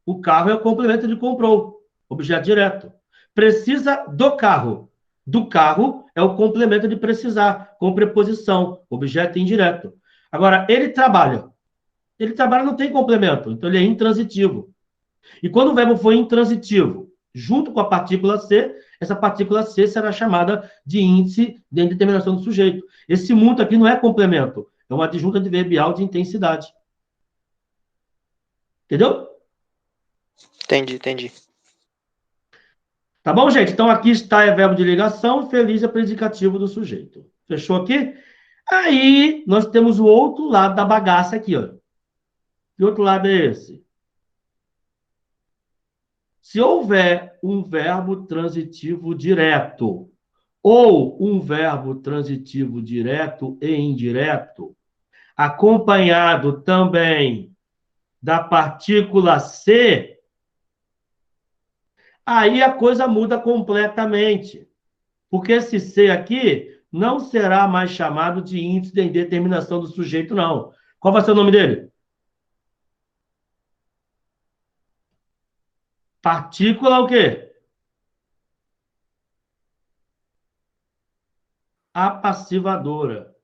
é o complemento de comprou, objeto direto. Precisa do carro é o complemento de precisar, com preposição, objeto indireto. Agora, ele trabalha não tem complemento, então ele é intransitivo. E quando o verbo for intransitivo, junto com a partícula C, essa partícula C será chamada de índice de indeterminação do sujeito. Esse muito aqui não é complemento, é uma adjunta adverbial de intensidade. Entendeu? Entendi. Tá bom, gente? Então, aqui está é verbo de ligação, feliz é predicativo do sujeito. Fechou aqui? Aí, nós temos o outro lado da bagaça aqui, ó. Que outro lado é esse? Se houver um verbo transitivo direto ou um verbo transitivo direto e indireto, acompanhado também da partícula C, aí a coisa muda completamente. Porque esse C aqui não será mais chamado de índice de indeterminação do sujeito, não. Qual vai ser o nome dele? Partícula o quê? Apassivadora.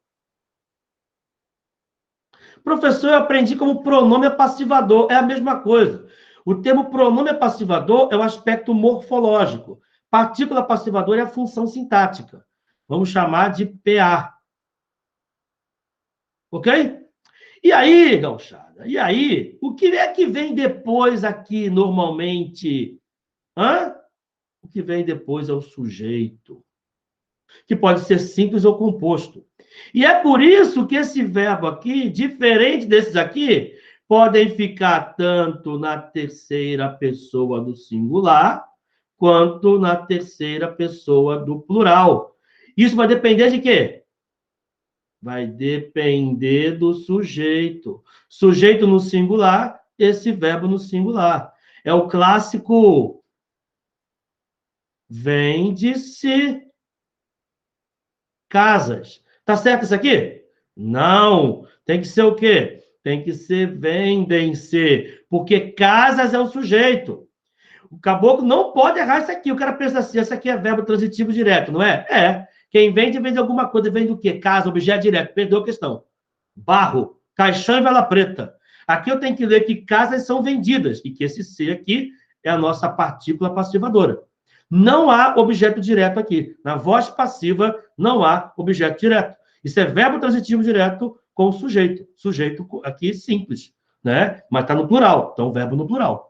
Professor, eu aprendi como pronome apassivador. É a mesma coisa. O termo pronome apassivador é o aspecto morfológico. Partícula apassivadora é a função sintática. Vamos chamar de PA. Ok? E aí, gauchada? E aí? O que é que vem depois aqui, normalmente? Hã? O que vem depois é o sujeito, que pode ser simples ou composto. E é por isso que esse verbo aqui, diferente desses aqui, podem ficar tanto na terceira pessoa do singular, quanto na terceira pessoa do plural. Isso vai depender de quê? Vai depender do sujeito. Sujeito no singular, esse verbo no singular. É o clássico vende-se casas. Tá certo isso aqui? Não. Tem que ser o quê? Tem que ser vendem-se. Porque casas é o sujeito. O caboclo não pode errar isso aqui. O cara pensa assim, isso aqui é verbo transitivo direto, não é? É. Quem vende, vende alguma coisa. Vende o quê? Casa, objeto direto. Perdeu a questão. Barro, caixão e vela preta. Aqui eu tenho que ler que casas são vendidas. E que esse C aqui é a nossa partícula passivadora. Não há objeto direto aqui. Na voz passiva, não há objeto direto. Isso é verbo transitivo direto com sujeito. Sujeito aqui simples, né? Mas está no plural. Então, verbo no plural.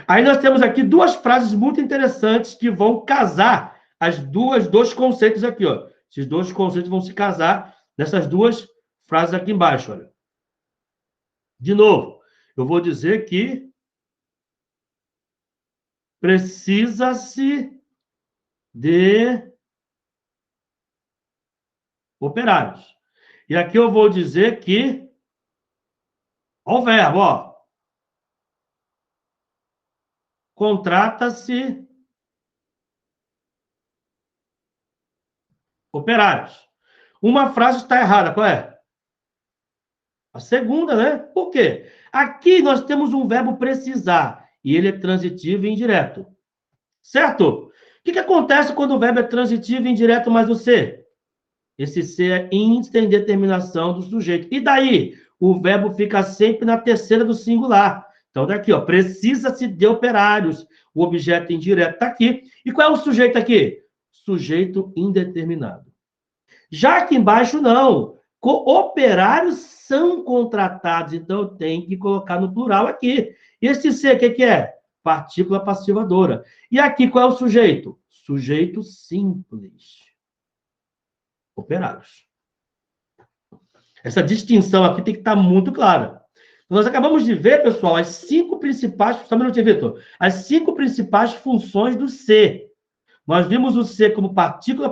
Aí nós temos aqui 2 frases muito interessantes que vão casar dois conceitos aqui, ó. Esses 2 conceitos vão se casar nessas 2 frases aqui embaixo, olha. De novo, eu vou dizer que precisa-se de operários. E aqui eu vou dizer que ó, o verbo, ó. Contrata-se operários. Uma frase está errada, qual é? A segunda, né? Por quê? Aqui nós temos um verbo precisar, e ele é transitivo e indireto. Certo? O que acontece quando o verbo é transitivo e indireto mais o ser? Esse ser é índice tem determinação do sujeito. E daí? O verbo fica sempre na terceira do singular. Então, daqui, ó, precisa-se de operários. O objeto indireto está aqui. E qual é o sujeito aqui? Sujeito indeterminado. Já aqui embaixo, não. Operários são contratados, então eu tenho que colocar no plural aqui. E esse ser, o que é? Partícula passivadora. E aqui, qual é o sujeito? Sujeito simples. Operários. Essa distinção aqui tem que estar muito clara. Nós acabamos de ver, pessoal, as 5 principais... Só um minutinho, Vitor. As 5 principais funções do ser. Nós vimos o ser como partícula,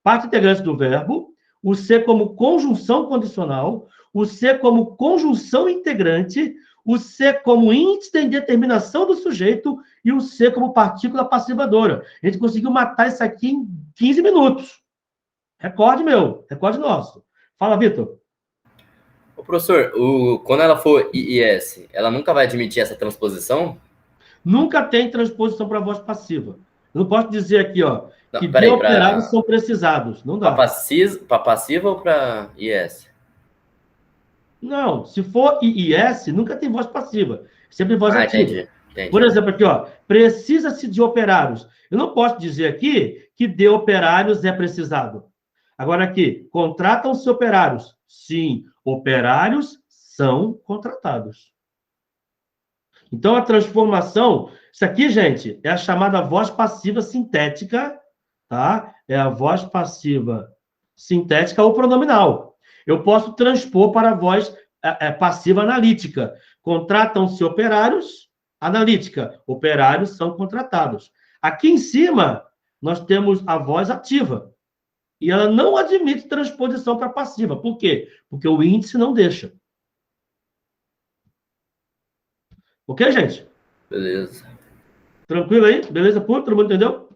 parte integrante do verbo, o ser como conjunção condicional, o ser como conjunção integrante, o ser como índice de determinação do sujeito e o ser como partícula passivadora. A gente conseguiu matar isso aqui em 15 minutos. Recorde meu, recorde nosso. Fala, Vitor. Ô, professor, quando ela for IIS, ela nunca vai admitir essa transposição? Nunca tem transposição para voz passiva. Eu não posso dizer aqui, ó, Não, que peraí, operados são precisados. Não dá. Para passiva ou para IS? Não, se for IIS, nunca tem voz passiva. Sempre voz ativa. Entendi. Por exemplo, aqui, ó, precisa-se de operários. Eu não posso dizer aqui que de operários é precisado. Agora aqui, contratam-se operários. Sim, operários são contratados. Então, a transformação... Isso aqui, gente, é a chamada voz passiva sintética, tá? É a voz passiva sintética ou pronominal. Eu posso transpor para a voz passiva analítica. Contratam-se operários, analítica. Operários são contratados. Aqui em cima, nós temos a voz ativa. E ela não admite transposição para passiva. Por quê? Porque o índice não deixa. Ok, gente? Beleza. Tranquilo aí? Beleza puro? Todo mundo entendeu?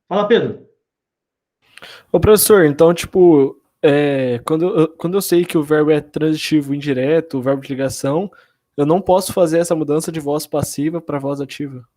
Fala, Pedro. Ô, professor, então, tipo, quando eu sei que o verbo é transitivo indireto, o verbo de ligação, eu não posso fazer essa mudança de voz passiva para voz ativa.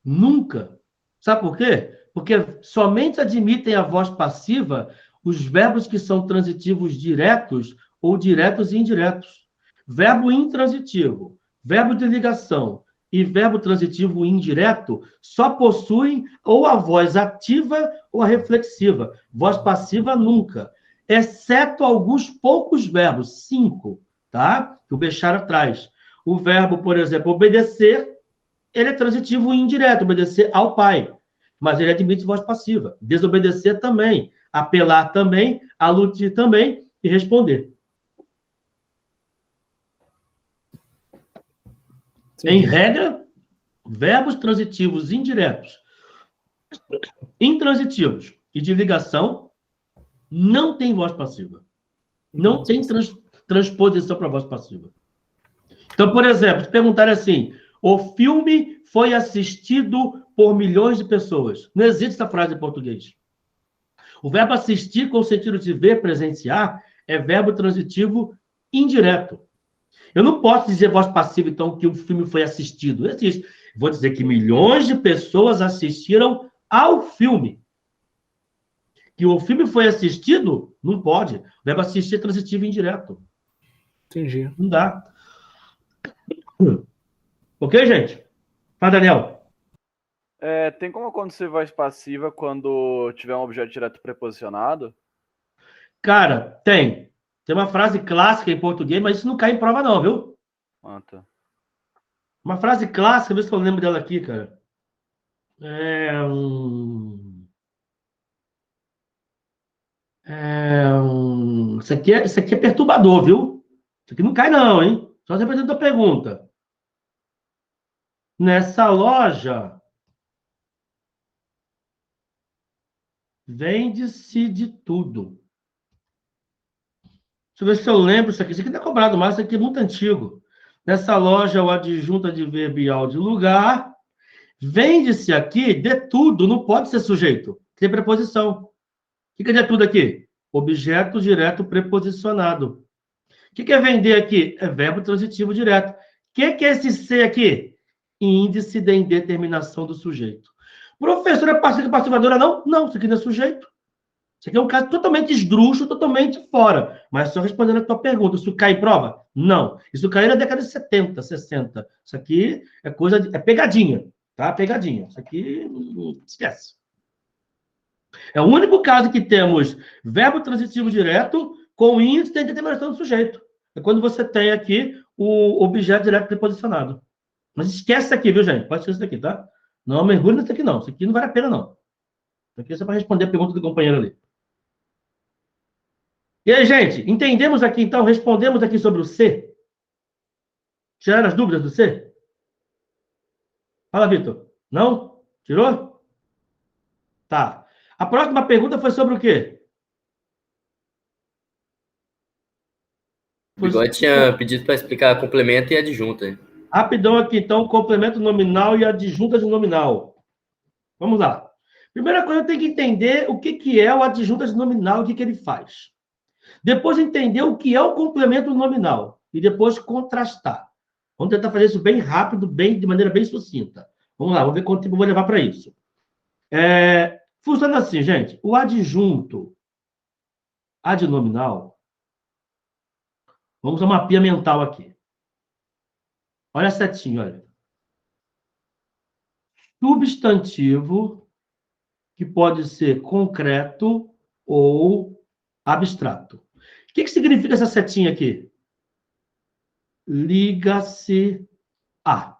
Nunca. Sabe por quê? Porque somente admitem a voz passiva os verbos que são transitivos diretos ou diretos e indiretos. Verbo intransitivo, verbo de ligação e verbo transitivo indireto só possuem ou a voz ativa ou a reflexiva. Voz passiva nunca. Exceto alguns poucos verbos, 5, tá? Que o Bechara traz. O verbo, por exemplo, obedecer, ele é transitivo indireto, obedecer ao pai. Mas ele admite voz passiva. Desobedecer também. Apelar também. Aludir também. E responder. Sim. Em regra, verbos transitivos indiretos, intransitivos e de ligação não tem voz passiva. Não tem transposição para voz passiva. Então, por exemplo, se perguntarem assim, o filme foi assistido por milhões de pessoas. Não existe essa frase em português. O verbo assistir, com o sentido de ver, presenciar, é verbo transitivo indireto. Eu não posso dizer voz passiva, então, que o filme foi assistido. Não existe. Vou dizer que milhões de pessoas assistiram ao filme. Que o filme foi assistido, não pode. O verbo assistir é transitivo indireto. Entendi. Não dá. Ok, gente? Fala, Daniel. Tem como acontecer voz passiva quando tiver um objeto direto preposicionado? Cara, tem. Tem uma frase clássica em português, mas isso não cai em prova não, viu? Ah, tá. Uma frase clássica, vê se eu lembro dela aqui, cara. Isso aqui é perturbador, viu? Isso aqui não cai não, hein? Só representa a pergunta. Nessa loja, vende-se de tudo. Deixa eu ver se eu lembro isso aqui. Isso aqui não é cobrado mais, isso aqui é muito antigo. Nessa loja, o adjunto adverbial de lugar. Vende-se aqui de tudo, não pode ser sujeito. Tem preposição. que quer dizer tudo aqui? Objeto direto preposicionado. O que é vender aqui? É verbo transitivo direto. O que é esse C aqui? Índice de indeterminação do sujeito. Professora, passiva passivadora, não? Não, isso aqui não é sujeito. Isso aqui é um caso totalmente esdrúxulo, totalmente fora. Mas só respondendo a tua pergunta, isso cai em prova? Não. Isso caiu na década de 70, 60. Isso aqui é coisa, é pegadinha, tá? Pegadinha. Isso aqui, esquece. É o único caso que temos verbo transitivo direto com índice de determinação do sujeito. É quando você tem aqui o objeto direto preposicionado. Mas esquece isso aqui, viu, gente? Pode esquecer isso aqui, tá? Não mergulhe nisso aqui, não. Isso aqui não vale a pena, não. Isso aqui é só para responder a pergunta do companheiro ali. E aí, gente, entendemos aqui, então, respondemos aqui sobre o C? Tiraram as dúvidas do C? Fala, Vitor. Não? Tirou? Tá. A próxima pergunta foi sobre o quê? O Bigode tinha pedido para explicar complemento e adjunta. Rapidão aqui, então, complemento nominal e adjunta de nominal. Vamos lá. Primeira coisa, tem que entender o que é o adjunta de nominal e o que ele faz. Depois entender o que é o complemento nominal. E depois contrastar. Vamos tentar fazer isso bem rápido, de maneira bem sucinta. Vamos lá, vamos ver quanto tempo eu vou levar para isso. Funciona assim, gente. O adjunto adnominal. Vamos a uma mapinha mental aqui. Olha a setinha, olha. Substantivo que pode ser concreto ou abstrato. O que significa essa setinha aqui? Liga-se a.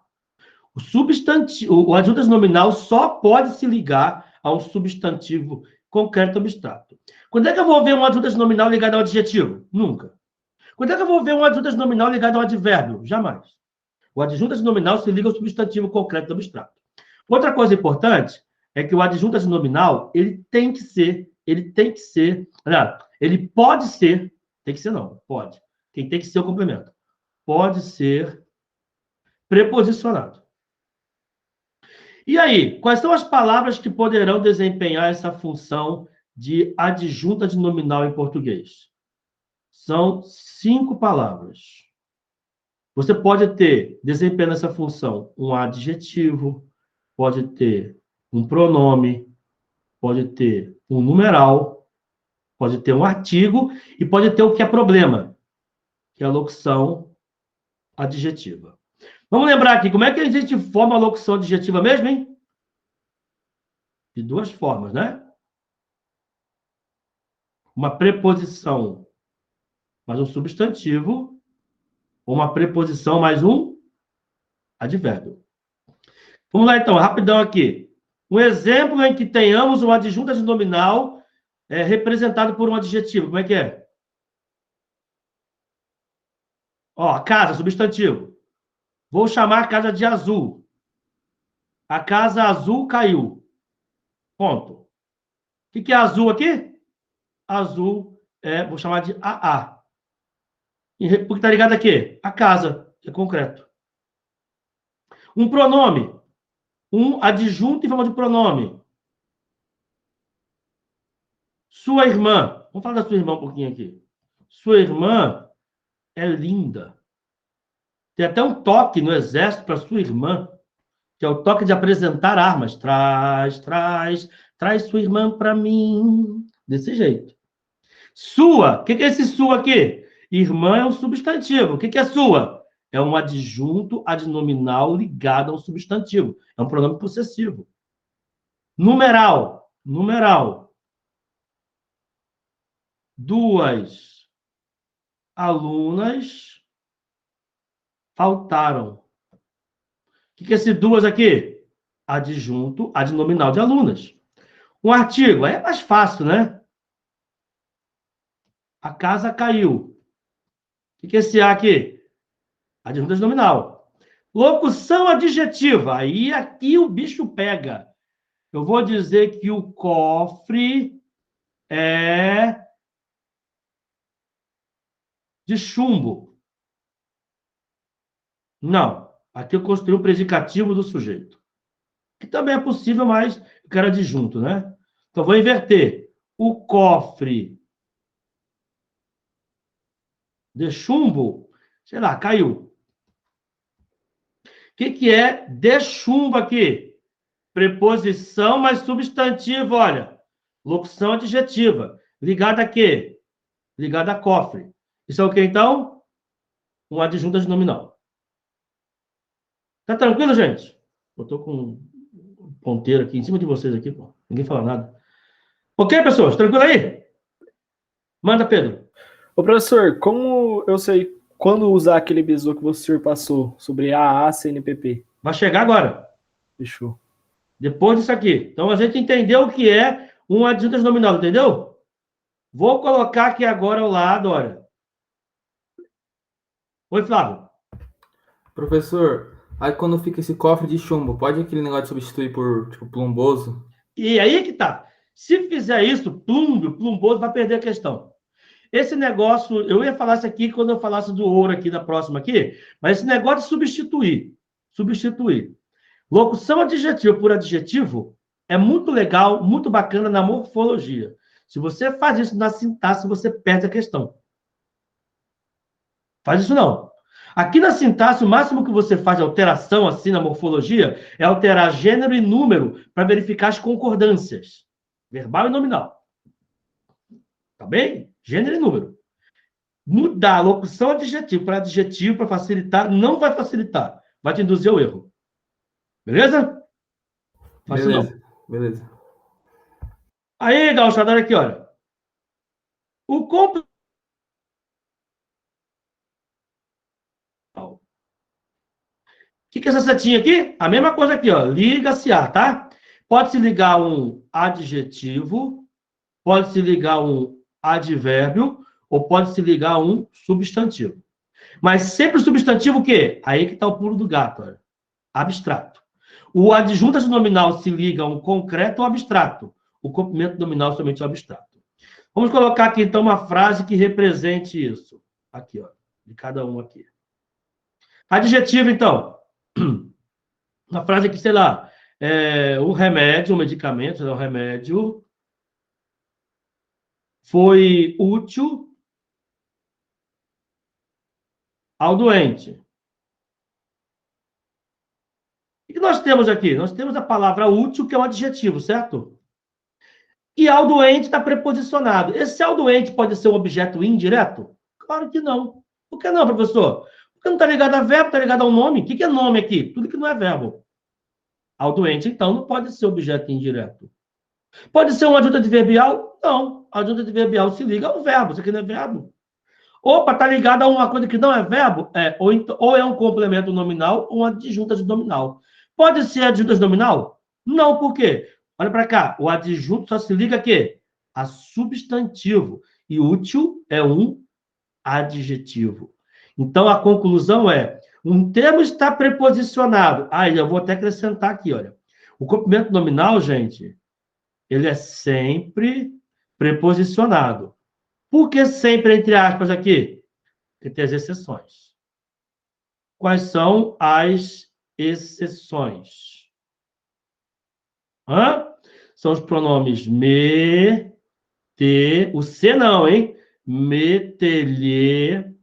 O substantivo, o adjunto nominal só pode se ligar a um substantivo concreto ou abstrato. Quando é que eu vou ver um adjunto nominal ligado ao adjetivo? Nunca. Quando é que eu vou ver um adjunto nominal ligado ao advérbio? Jamais. O adjunto nominal se liga ao substantivo concreto ou abstrato. Outra coisa importante é que o adjunto nominal, ele pode ser, tem que ser não, pode. Quem tem que ser o complemento. Pode ser preposicionado. E aí, quais são as palavras que poderão desempenhar essa função de adjunta de nominal em português? São 5 palavras. Você pode ter, desempenhando essa função, um adjetivo, pode ter um pronome, pode ter um numeral, pode ter um artigo e pode ter o que é problema, que é a locução adjetiva. Vamos lembrar aqui, como é que a gente forma a locução adjetiva mesmo, hein? De 2 formas, né? Uma preposição mais um substantivo, ou uma preposição mais um advérbio. Vamos lá, então, rapidão aqui. Um exemplo em que tenhamos um adjunto nominal representado por um adjetivo. Como é que é? Ó, a casa, substantivo. Vou chamar a casa de azul. A casa azul caiu. Ponto. O que é azul aqui? Azul vou chamar de AA. Porque está ligado a quê? A casa, que é concreto. Um pronome. Um adjunto em forma de pronome. Sua irmã. Vamos falar da sua irmã um pouquinho aqui. Sua irmã é linda. Tem até um toque no exército para sua irmã, que é o toque de apresentar armas. Traz sua irmã para mim. Desse jeito. Sua. O que é esse sua aqui? Irmã é um substantivo. O que é sua? É um adjunto adnominal ligado a um substantivo. É um pronome possessivo. Numeral. 2 alunas faltaram. O que é esse 2 aqui? Adjunto adnominal de alunas. Um artigo. Aí é mais fácil, né? A casa caiu. O que é esse A aqui? Adjunto nominal. Locução adjetiva. Aí aqui o bicho pega. Eu vou dizer que o cofre é de chumbo. Não. Aqui eu construí um predicativo do sujeito. Que também é possível, mas eu quero adjunto, né? Então, vou inverter. o cofre de chumbo, sei lá, caiu. O que é de chumbo aqui? Preposição mais substantivo, olha. Locução adjetiva. Ligada a quê? Ligada a cofre. Isso é o que, então? Um adjunto nominal. Tá tranquilo, gente? Eu tô com um ponteiro aqui em cima de vocês aqui, pô. Ninguém fala nada. Ok, pessoas? Tranquilo aí? Manda, Pedro. Ô, professor, como eu sei quando usar aquele bizu que o senhor passou sobre AA, CNPP? Vai chegar agora. Fechou. Depois disso aqui. Então, a gente entendeu o que é um adjunto nominal, entendeu? Vou colocar aqui agora ao lado, olha. Oi, Flávio. Professor, aí quando fica esse cofre de chumbo, pode aquele negócio de substituir por, tipo, plumboso? E aí que tá. Se fizer isso, plumboso, vai perder a questão. Esse negócio, eu ia falar isso aqui quando eu falasse do ouro aqui, da próxima aqui, mas esse negócio de substituir. Locução adjetiva por adjetivo é muito legal, muito bacana na morfologia. Se você faz isso na sintaxe, você perde a questão. Faz isso não. Aqui na sintaxe, o máximo que você faz de alteração assim na morfologia é alterar gênero e número para verificar as concordâncias. Verbal e nominal. Tá bem? Gênero e número. Mudar a locução adjetivo para facilitar, não vai facilitar. Vai te induzir ao erro. Beleza? Fácil não. Beleza. Aí, gauchada, olha aqui, olha. O complemento. O que é essa setinha aqui? A mesma coisa aqui, ó. Liga-se a, tá? Pode se ligar um adjetivo, pode se ligar um advérbio, ou pode se ligar um substantivo. Mas sempre o substantivo o quê? Aí que está o pulo do gato, olha. Abstrato. O adjunto nominal se liga a um concreto ou abstrato. O complemento nominal somente ao abstrato. Vamos colocar aqui, então, uma frase que represente isso. Aqui, ó. De cada um aqui. Adjetivo, então. Uma frase aqui, sei lá. O remédio, o medicamento, o remédio foi útil ao doente. O que nós temos aqui? Nós temos a palavra útil, que é um adjetivo, certo? E ao doente está preposicionado. Esse ao doente pode ser um objeto indireto? Claro que não. Por que não, professor? Porque não está ligado a verbo, está ligado ao nome. O que é nome aqui? Tudo que não é verbo. Ao doente, então, não pode ser objeto indireto. Pode ser um adjunto adverbial? Não. Adjunto adverbial se liga ao verbo. Isso aqui não é verbo. Opa, está ligado a uma coisa que não é verbo? Ou é um complemento nominal ou um adjunto nominal. Pode ser adjunto nominal? Não, por quê? Olha para cá. O adjunto só se liga a quê? A substantivo. E útil é um adjetivo. Então, a conclusão é, um termo está preposicionado. Aí, eu vou até acrescentar aqui, olha. O complemento nominal, gente, ele é sempre preposicionado. Por que sempre, entre aspas, aqui? Porque tem as exceções. Quais são as exceções? São os pronomes me, te, o se não, hein? Me, te, lhe,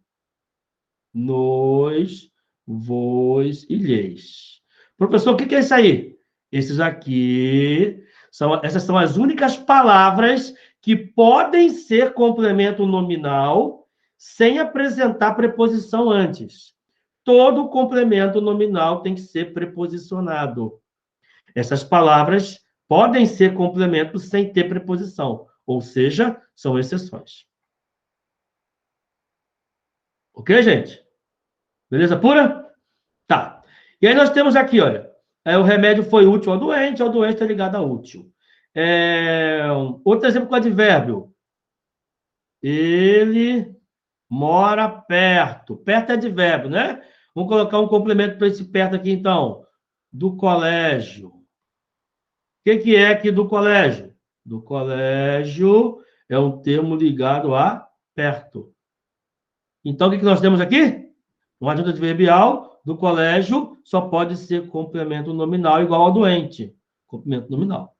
nos, vos e lhes. Professor, o que é isso aí? Esses aqui, essas são as únicas palavras que podem ser complemento nominal sem apresentar preposição antes. Todo complemento nominal tem que ser preposicionado. Essas palavras podem ser complementos sem ter preposição, ou seja, são exceções. Ok, gente? Beleza pura? Tá. E aí nós temos aqui, olha, o remédio foi útil ao doente está ligado a útil. Outro exemplo com advérbio. Ele mora perto. Perto é advérbio, né? Vamos colocar um complemento para esse perto aqui, então. Do colégio. O que é aqui do colégio? Do colégio é um termo ligado a perto. Então, o que nós temos aqui? Um adjunto adverbial do colégio só pode ser complemento nominal igual ao doente. Complemento nominal.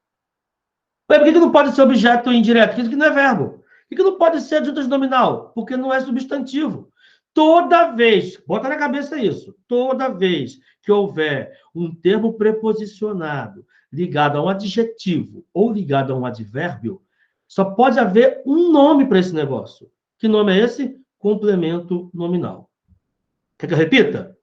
Ué, por que não pode ser objeto indireto? Porque isso aqui não é verbo. Por que não pode ser adjunto nominal? Porque não é substantivo. Toda vez, bota na cabeça isso, toda vez que houver um termo preposicionado ligado a um adjetivo ou ligado a um advérbio, só pode haver um nome para esse negócio. Que nome é esse? Complemento nominal. Quer que eu repita?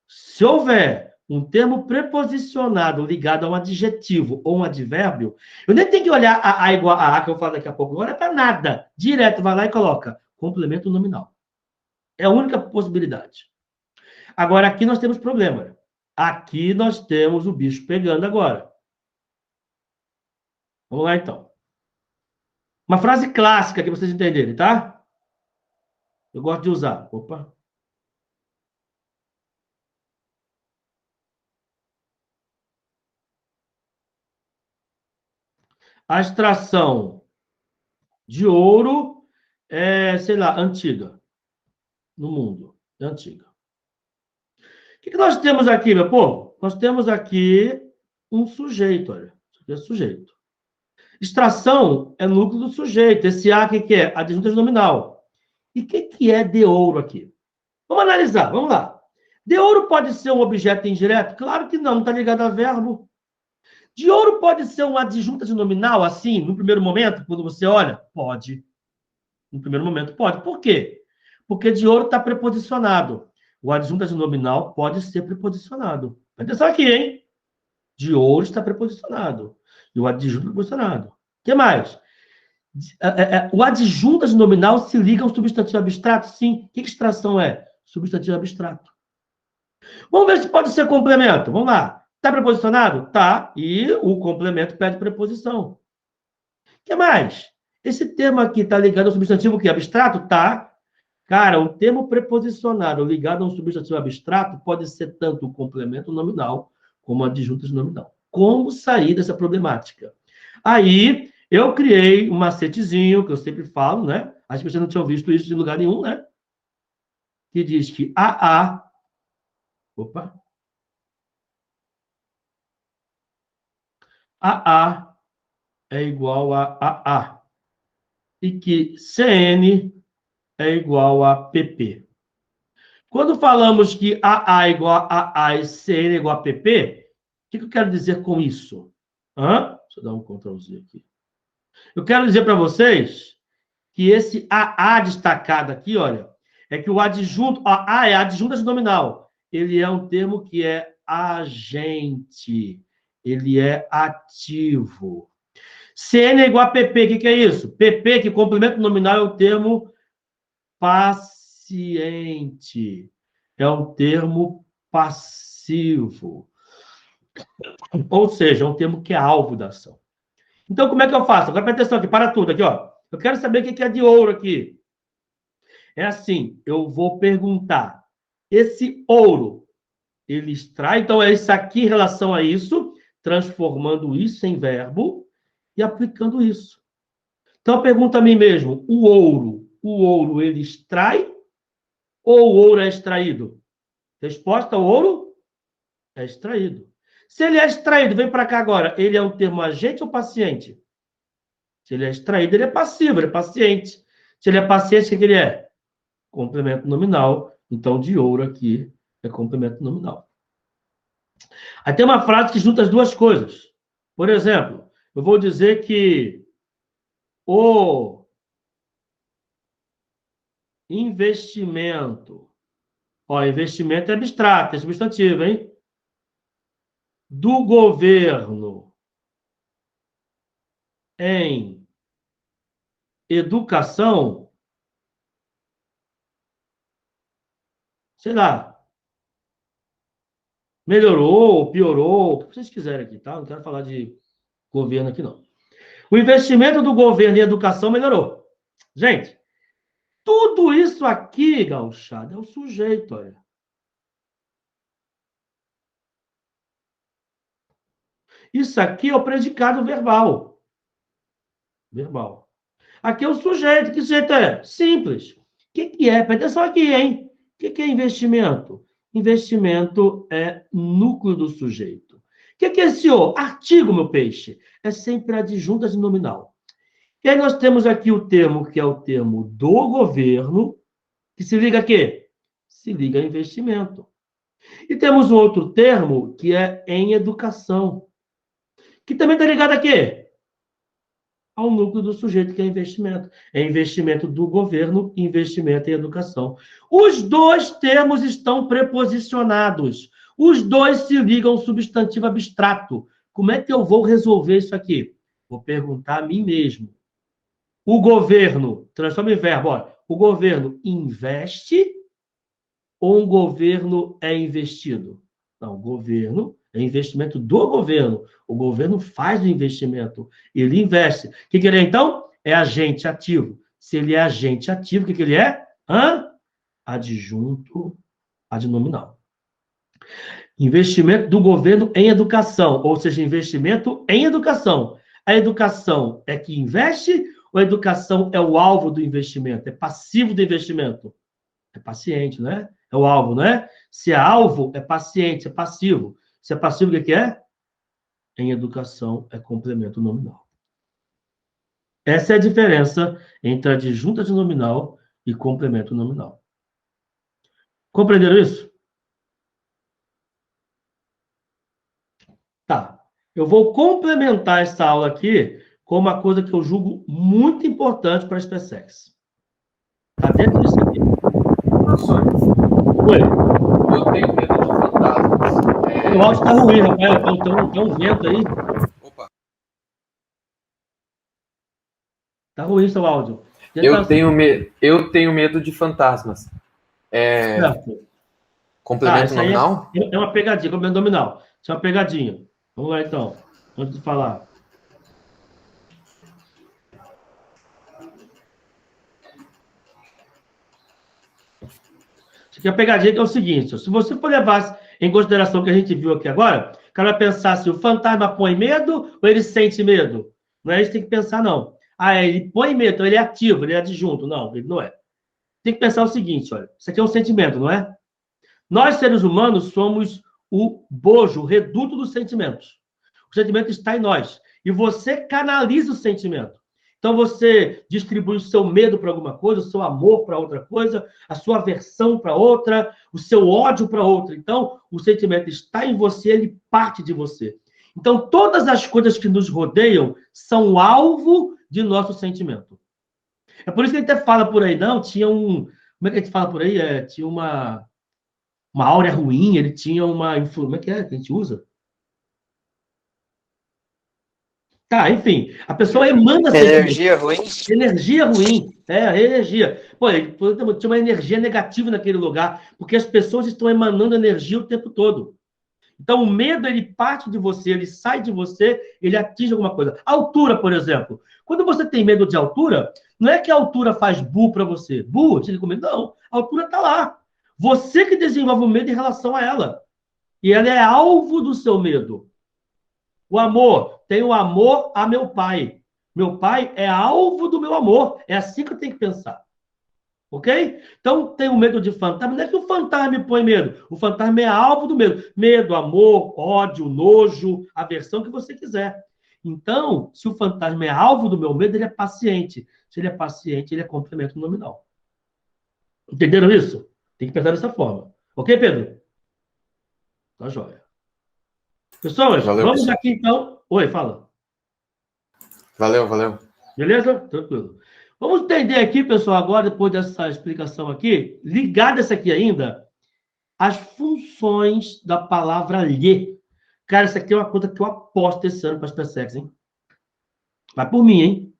Se houver um termo preposicionado ligado a um adjetivo ou um advérbio, eu nem tenho que olhar a igual a A, que eu falo daqui a pouco, não olha para nada. Direto, vai lá e coloca complemento nominal. É a única possibilidade. Agora, aqui nós temos problema. Aqui nós temos o bicho pegando agora. Vamos lá, então. Uma frase clássica que vocês entenderem, tá? Eu gosto de usar. Opa. A extração de ouro é, sei lá, antiga. No mundo. É antiga. O que nós temos aqui, meu povo? Nós temos aqui um sujeito, olha. Isso aqui é sujeito. Extração é núcleo do sujeito. Esse A, o que é? Adjunto nominal. E o que é de ouro aqui? Vamos analisar, vamos lá. De ouro pode ser um objeto indireto? Claro que não está ligado a verbo. De ouro pode ser um adjunto nominal, assim, no primeiro momento, quando você olha? Pode. No primeiro momento, pode. Por quê? Porque de ouro está preposicionado. O adjunto nominal pode ser preposicionado. Presta atenção aqui, hein? De ouro está preposicionado. E o adjunto preposicionado. O que mais? O adjunto nominal se liga ao substantivo abstrato? Sim. O que extração é? Substantivo abstrato. Vamos ver se pode ser complemento. Vamos lá. Está preposicionado? Tá. E o complemento pede preposição. O que mais? Esse termo aqui está ligado ao substantivo que abstrato? Tá. Cara, um termo preposicionado ligado a um substantivo abstrato pode ser tanto o complemento nominal como o adjunto nominal. Como sair dessa problemática? Aí, eu criei um macetezinho, que eu sempre falo, né? As pessoas não tinham visto isso em lugar nenhum, né? Que diz que AA... Opa! AA é igual a AA. E que CN é igual a PP. Quando falamos que AA é igual a AA e CN é igual a PP, o que eu quero dizer com isso? Deixa eu dar um Ctrl Z aqui. Eu quero dizer para vocês que esse AA destacado aqui, olha, é que o adjunto, AA é adjunto nominal. Ele é um termo que é agente. Ele é ativo. CN é igual a PP. O que é isso? PP, que complemento nominal, é o termo paciente. É um termo passivo. Ou seja, é um termo que é alvo da ação. Então, como é que eu faço? Agora, presta atenção aqui, para tudo aqui, ó. Eu quero saber o que é de ouro aqui. É assim, eu vou perguntar. Esse ouro, ele extrai, então é isso aqui em relação a isso, transformando isso em verbo e aplicando isso. Então, eu pergunto a mim mesmo, o ouro, ele extrai ou o ouro é extraído? Resposta, o ouro é extraído. Se ele é extraído, vem para cá agora, ele é um termo agente ou paciente? Se ele é extraído, ele é passivo, ele é paciente. Se ele é paciente, o que ele é? Complemento nominal. Então, de ouro aqui é complemento nominal. Aí tem uma frase que junta as duas coisas. Por exemplo, eu vou dizer que o investimento... Ó, investimento é abstrato, é substantivo, hein? Do governo em educação, sei lá, melhorou, piorou, o que vocês quiserem aqui, tá? Não quero falar de governo aqui, não. O investimento do governo em educação melhorou. Gente, tudo isso aqui, gauchada, é o sujeito, olha. Isso aqui é o predicado verbal. Verbal. Aqui é o sujeito. Que sujeito é? Simples. O que é? Presta atenção aqui, hein? O que é investimento? Investimento é núcleo do sujeito. que é esse O? Artigo, meu peixe. É sempre adjunta de nominal. E aí nós temos aqui o termo, que é o termo do governo, que se liga a quê? Se liga a investimento. E temos um outro termo, que é em educação, que também está ligado a quê? Ao núcleo do sujeito, que é investimento. É investimento do governo, investimento em educação. Os dois termos estão preposicionados. Os dois se ligam ao substantivo abstrato. Como é que eu vou resolver isso aqui? Vou perguntar a mim mesmo. O governo, transforma em verbo, olha, o governo investe ou um governo é investido? Não, o governo é investimento do governo. O governo faz o investimento, ele investe. O que ele é, então? É agente ativo. Se ele é agente ativo, o que ele é? Adjunto adnominal. Investimento do governo em educação, ou seja, investimento em educação. A educação é que investe ou a educação é o alvo do investimento? É passivo do investimento? É paciente, não é? É o alvo, não é? Se é alvo, é paciente, é passivo. Se é passivo, o que é? Em educação, é complemento nominal. Essa é a diferença entre adjunta de nominal e complemento nominal. Compreenderam isso? Tá. Eu vou complementar essa aula aqui com uma coisa que eu julgo muito importante para a SpaceX. Tá dentro disso aqui. Professor, Oi. eu tenho medo de fantasmas. O áudio está ruim, rapaz. Tem um vento aí. Opa. Tá ruim seu áudio. Eu tenho medo de fantasmas. Certo. Complemento Isso aí nominal? é uma pegadinha, complemento nominal. Isso é uma pegadinha. Vamos lá, então. Antes de falar. Isso aqui é a pegadinha, que é o seguinte: se você for levar em consideração o que a gente viu aqui agora, o cara vai pensar se o fantasma põe medo ou ele sente medo. Não é isso que tem que pensar, não. Ele põe medo, então ele é ativo, ele é adjunto. Não, ele não é. Tem que pensar o seguinte, olha. Isso aqui é um sentimento, não é? Nós, seres humanos, somos o bojo, o reduto dos sentimentos. O sentimento está em nós. E você canaliza o sentimento. Então, você distribui o seu medo para alguma coisa, o seu amor para outra coisa, a sua aversão para outra, o seu ódio para outra. Então, o sentimento está em você, ele parte de você. Então, todas as coisas que nos rodeiam são alvo de nosso sentimento. É por isso que a gente até fala por aí, não, tinha um... Como é que a gente fala por aí? Tinha uma áurea ruim, ele tinha uma... Como é que a gente usa? Tá, enfim, a pessoa emana Energia ruim. energia ruim, energia. Pô, tinha uma energia negativa naquele lugar, porque as pessoas estão emanando energia o tempo todo. Então, o medo, ele parte de você, ele sai de você, ele atinge alguma coisa. Altura, por exemplo. Quando você tem medo de altura, não é que a altura faz bu para você. Bu, você fica com medo. Não, a altura está lá. Você que desenvolve o medo em relação a ela. E ela é alvo do seu medo. O amor, tenho amor a meu pai. Meu pai é alvo do meu amor. É assim que eu tenho que pensar. Ok? Então, tenho medo de fantasma. Não é que o fantasma me põe medo. O fantasma é alvo do medo. Medo, amor, ódio, nojo, aversão, que você quiser. Então, se o fantasma é alvo do meu medo, ele é paciente. Se ele é paciente, ele é complemento nominal. Entenderam isso? Tem que pensar dessa forma. Ok, Pedro? Tá joia. Pessoas, Valeu, vamos pessoal. aqui então. Oi, fala. Valeu. Beleza? Tranquilo. Vamos entender aqui, pessoal, agora, depois dessa explicação aqui, ligada essa aqui ainda, as funções da palavra lhe. Cara, isso aqui é uma coisa que eu aposto esse ano para as PSEX, hein? Vai por mim, hein?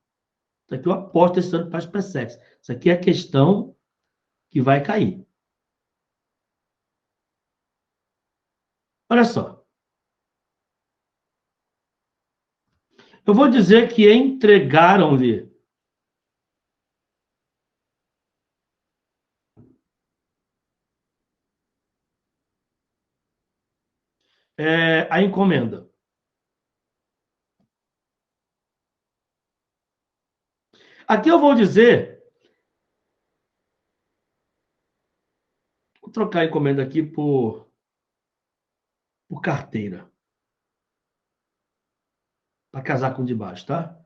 Isso aqui eu aposto esse ano para as PSEX. Isso aqui é a questão que vai cair. Olha só. Eu vou dizer que entregaram-lhe a encomenda. Aqui eu vou dizer... Vou trocar a encomenda aqui por carteira. Para casar com o de baixo, tá?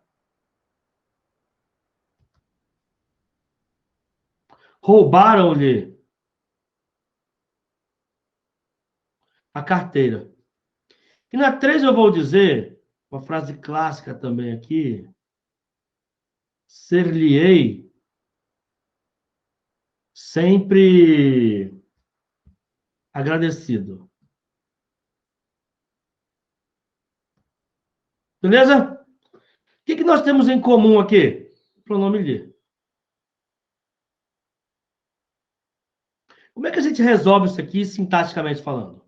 Roubaram-lhe a carteira. E na 3 eu vou dizer, uma frase clássica também aqui, ser-lhe-ei sempre agradecido. Beleza? O que nós temos em comum aqui? Pronome lhe. Como é que a gente resolve isso aqui, sintaticamente falando?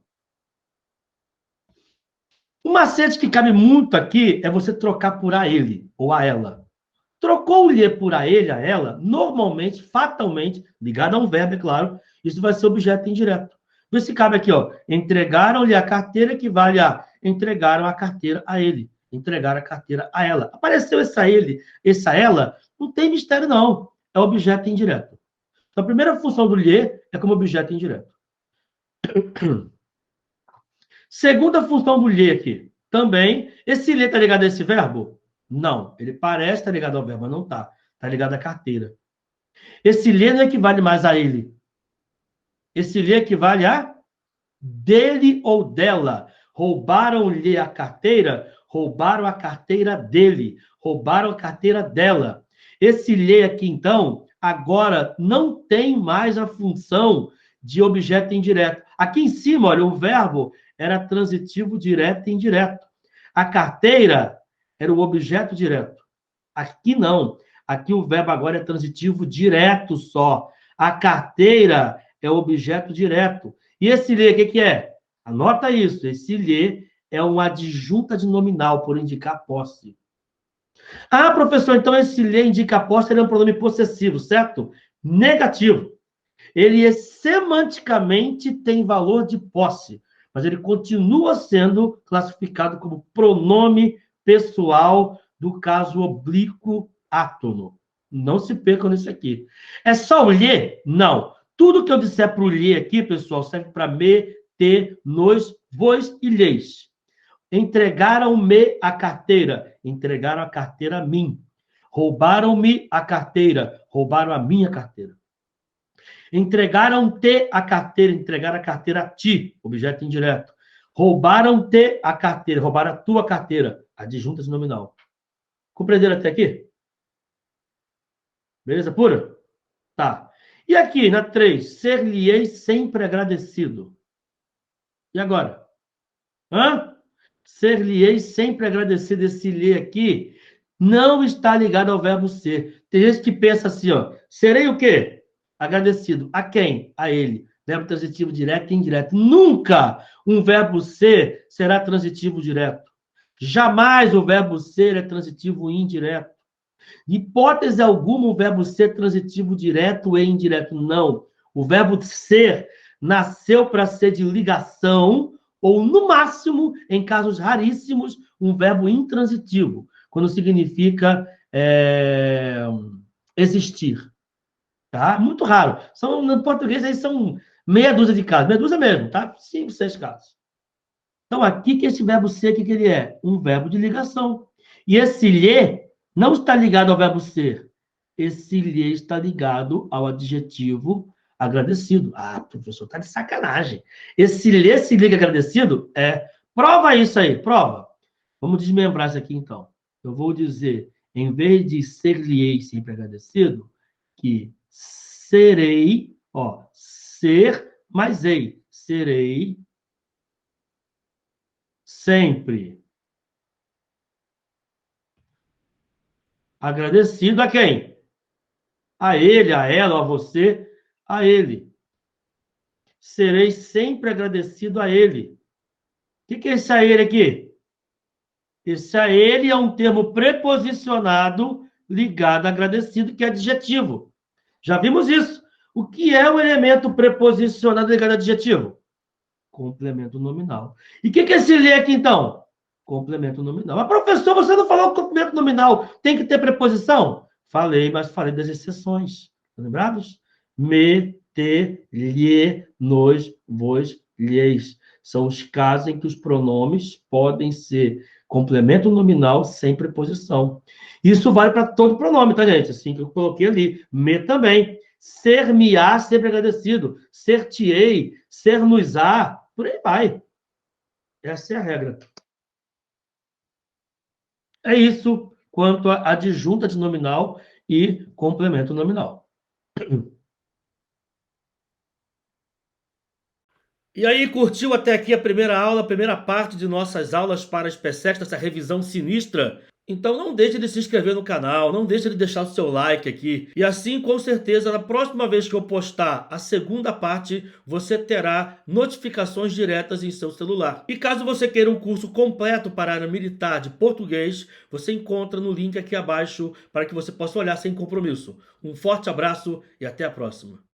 O macete que cabe muito aqui é você trocar por a ele ou a ela. Trocou o lhe por a ele, a ela, normalmente, fatalmente, ligado a um verbo, é claro, isso vai ser objeto indireto. Por isso que cabe aqui, ó, entregaram-lhe a carteira, equivale a entregaram a carteira a ele, entregaram a carteira a ela. Apareceu esse ele, essa ela, não tem mistério não, é objeto indireto. Então, a primeira função do lhe é como objeto indireto. Segunda função do lhe aqui, também, esse lhe está ligado a esse verbo? Não, ele parece estar ligado ao verbo, mas não está. Está ligado à carteira. Esse lhe não equivale mais a ele. Esse lhe equivale a dele ou dela. Roubaram-lhe a carteira, roubaram a carteira dele, roubaram a carteira dela. Esse lhe aqui, então, agora não tem mais a função de objeto indireto. Aqui em cima, olha, o verbo era transitivo direto e indireto. A carteira era o objeto direto. Aqui não. Aqui o verbo agora é transitivo direto só. A carteira é o objeto direto. E esse lhe, o que é? Anota isso. Esse lhe é uma adjunta de nominal, por indicar posse. Ah, professor, então esse lhe indica posse, ele é um pronome possessivo, certo? Negativo. Ele semanticamente tem valor de posse, mas ele continua sendo classificado como pronome pessoal do caso oblíquo átono. Não se percam nisso aqui. É só o lhe? Não. Tudo que eu disser para o lhe aqui, pessoal, serve para me, te, nos, vos e lhes. Entregaram-me a carteira. Entregaram a carteira a mim. Roubaram-me a carteira. Roubaram a minha carteira. Entregaram-te a carteira. Entregaram a carteira a ti. Objeto indireto. Roubaram-te a carteira. Roubaram a tua carteira. Adjunta de nominal. Compreenderam até aqui? Beleza pura? Tá. E aqui, na 3, ser-lhe-ei sempre agradecido. E agora? Ser-lhe-ei sempre agradecido. Esse lhe aqui não está ligado ao verbo ser. Tem gente que pensa assim, ó. Serei o quê? Agradecido. A quem? A ele. Verbo transitivo direto e indireto. Nunca um verbo ser será transitivo direto. Jamais o verbo ser é transitivo indireto. Hipótese alguma, o verbo ser transitivo direto e indireto. Não. O verbo ser nasceu para ser de ligação, ou, no máximo, em casos raríssimos, um verbo intransitivo, quando significa existir. Tá? Muito raro. No português, aí são meia dúzia de casos. Meia dúzia mesmo, tá? 5, 6 casos. Então, aqui que esse verbo ser, o que ele é? Um verbo de ligação. E esse lhe não está ligado ao verbo ser. Esse lhe está ligado ao adjetivo agradecido. Ah, professor, tá de sacanagem. Esse lhe se liga agradecido? Prova isso aí, prova. Vamos desmembrar isso aqui, então. Eu vou dizer, em vez de ser-lhe-ei sempre agradecido, que serei, ó, ser mais ei. Serei sempre agradecido a quem? A ele, a ela, a você, a ele. Serei sempre agradecido a ele. O que é esse a ele aqui? Esse a ele é um termo preposicionado ligado a agradecido, que é adjetivo. Já vimos isso. O que é o elemento preposicionado ligado a adjetivo? Complemento nominal. E o que é esse lhe aqui, então? Complemento nominal. Mas, professor, você não falou que complemento nominal tem que ter preposição? Falei, mas falei das exceções. Estão lembrados? Me, te, lhe, nos, vos, lhes. São os casos em que os pronomes podem ser Complemento nominal sem preposição. Isso vale para todo pronome, tá, gente? Assim que eu coloquei ali. Me também. Ser-me-á, sempre agradecido. Ser-te-ei, ser-nos-á, por aí vai. Essa é a regra. É isso quanto à adjunta de nominal e complemento nominal. E aí, curtiu até aqui a primeira aula, a primeira parte de nossas aulas para SPSEC, essa revisão sinistra? Então não deixe de se inscrever no canal, não deixe de deixar o seu like aqui. E assim, com certeza, na próxima vez que eu postar a segunda parte, você terá notificações diretas em seu celular. E caso você queira um curso completo para a área militar de português, você encontra no link aqui abaixo para que você possa olhar sem compromisso. Um forte abraço e até a próxima.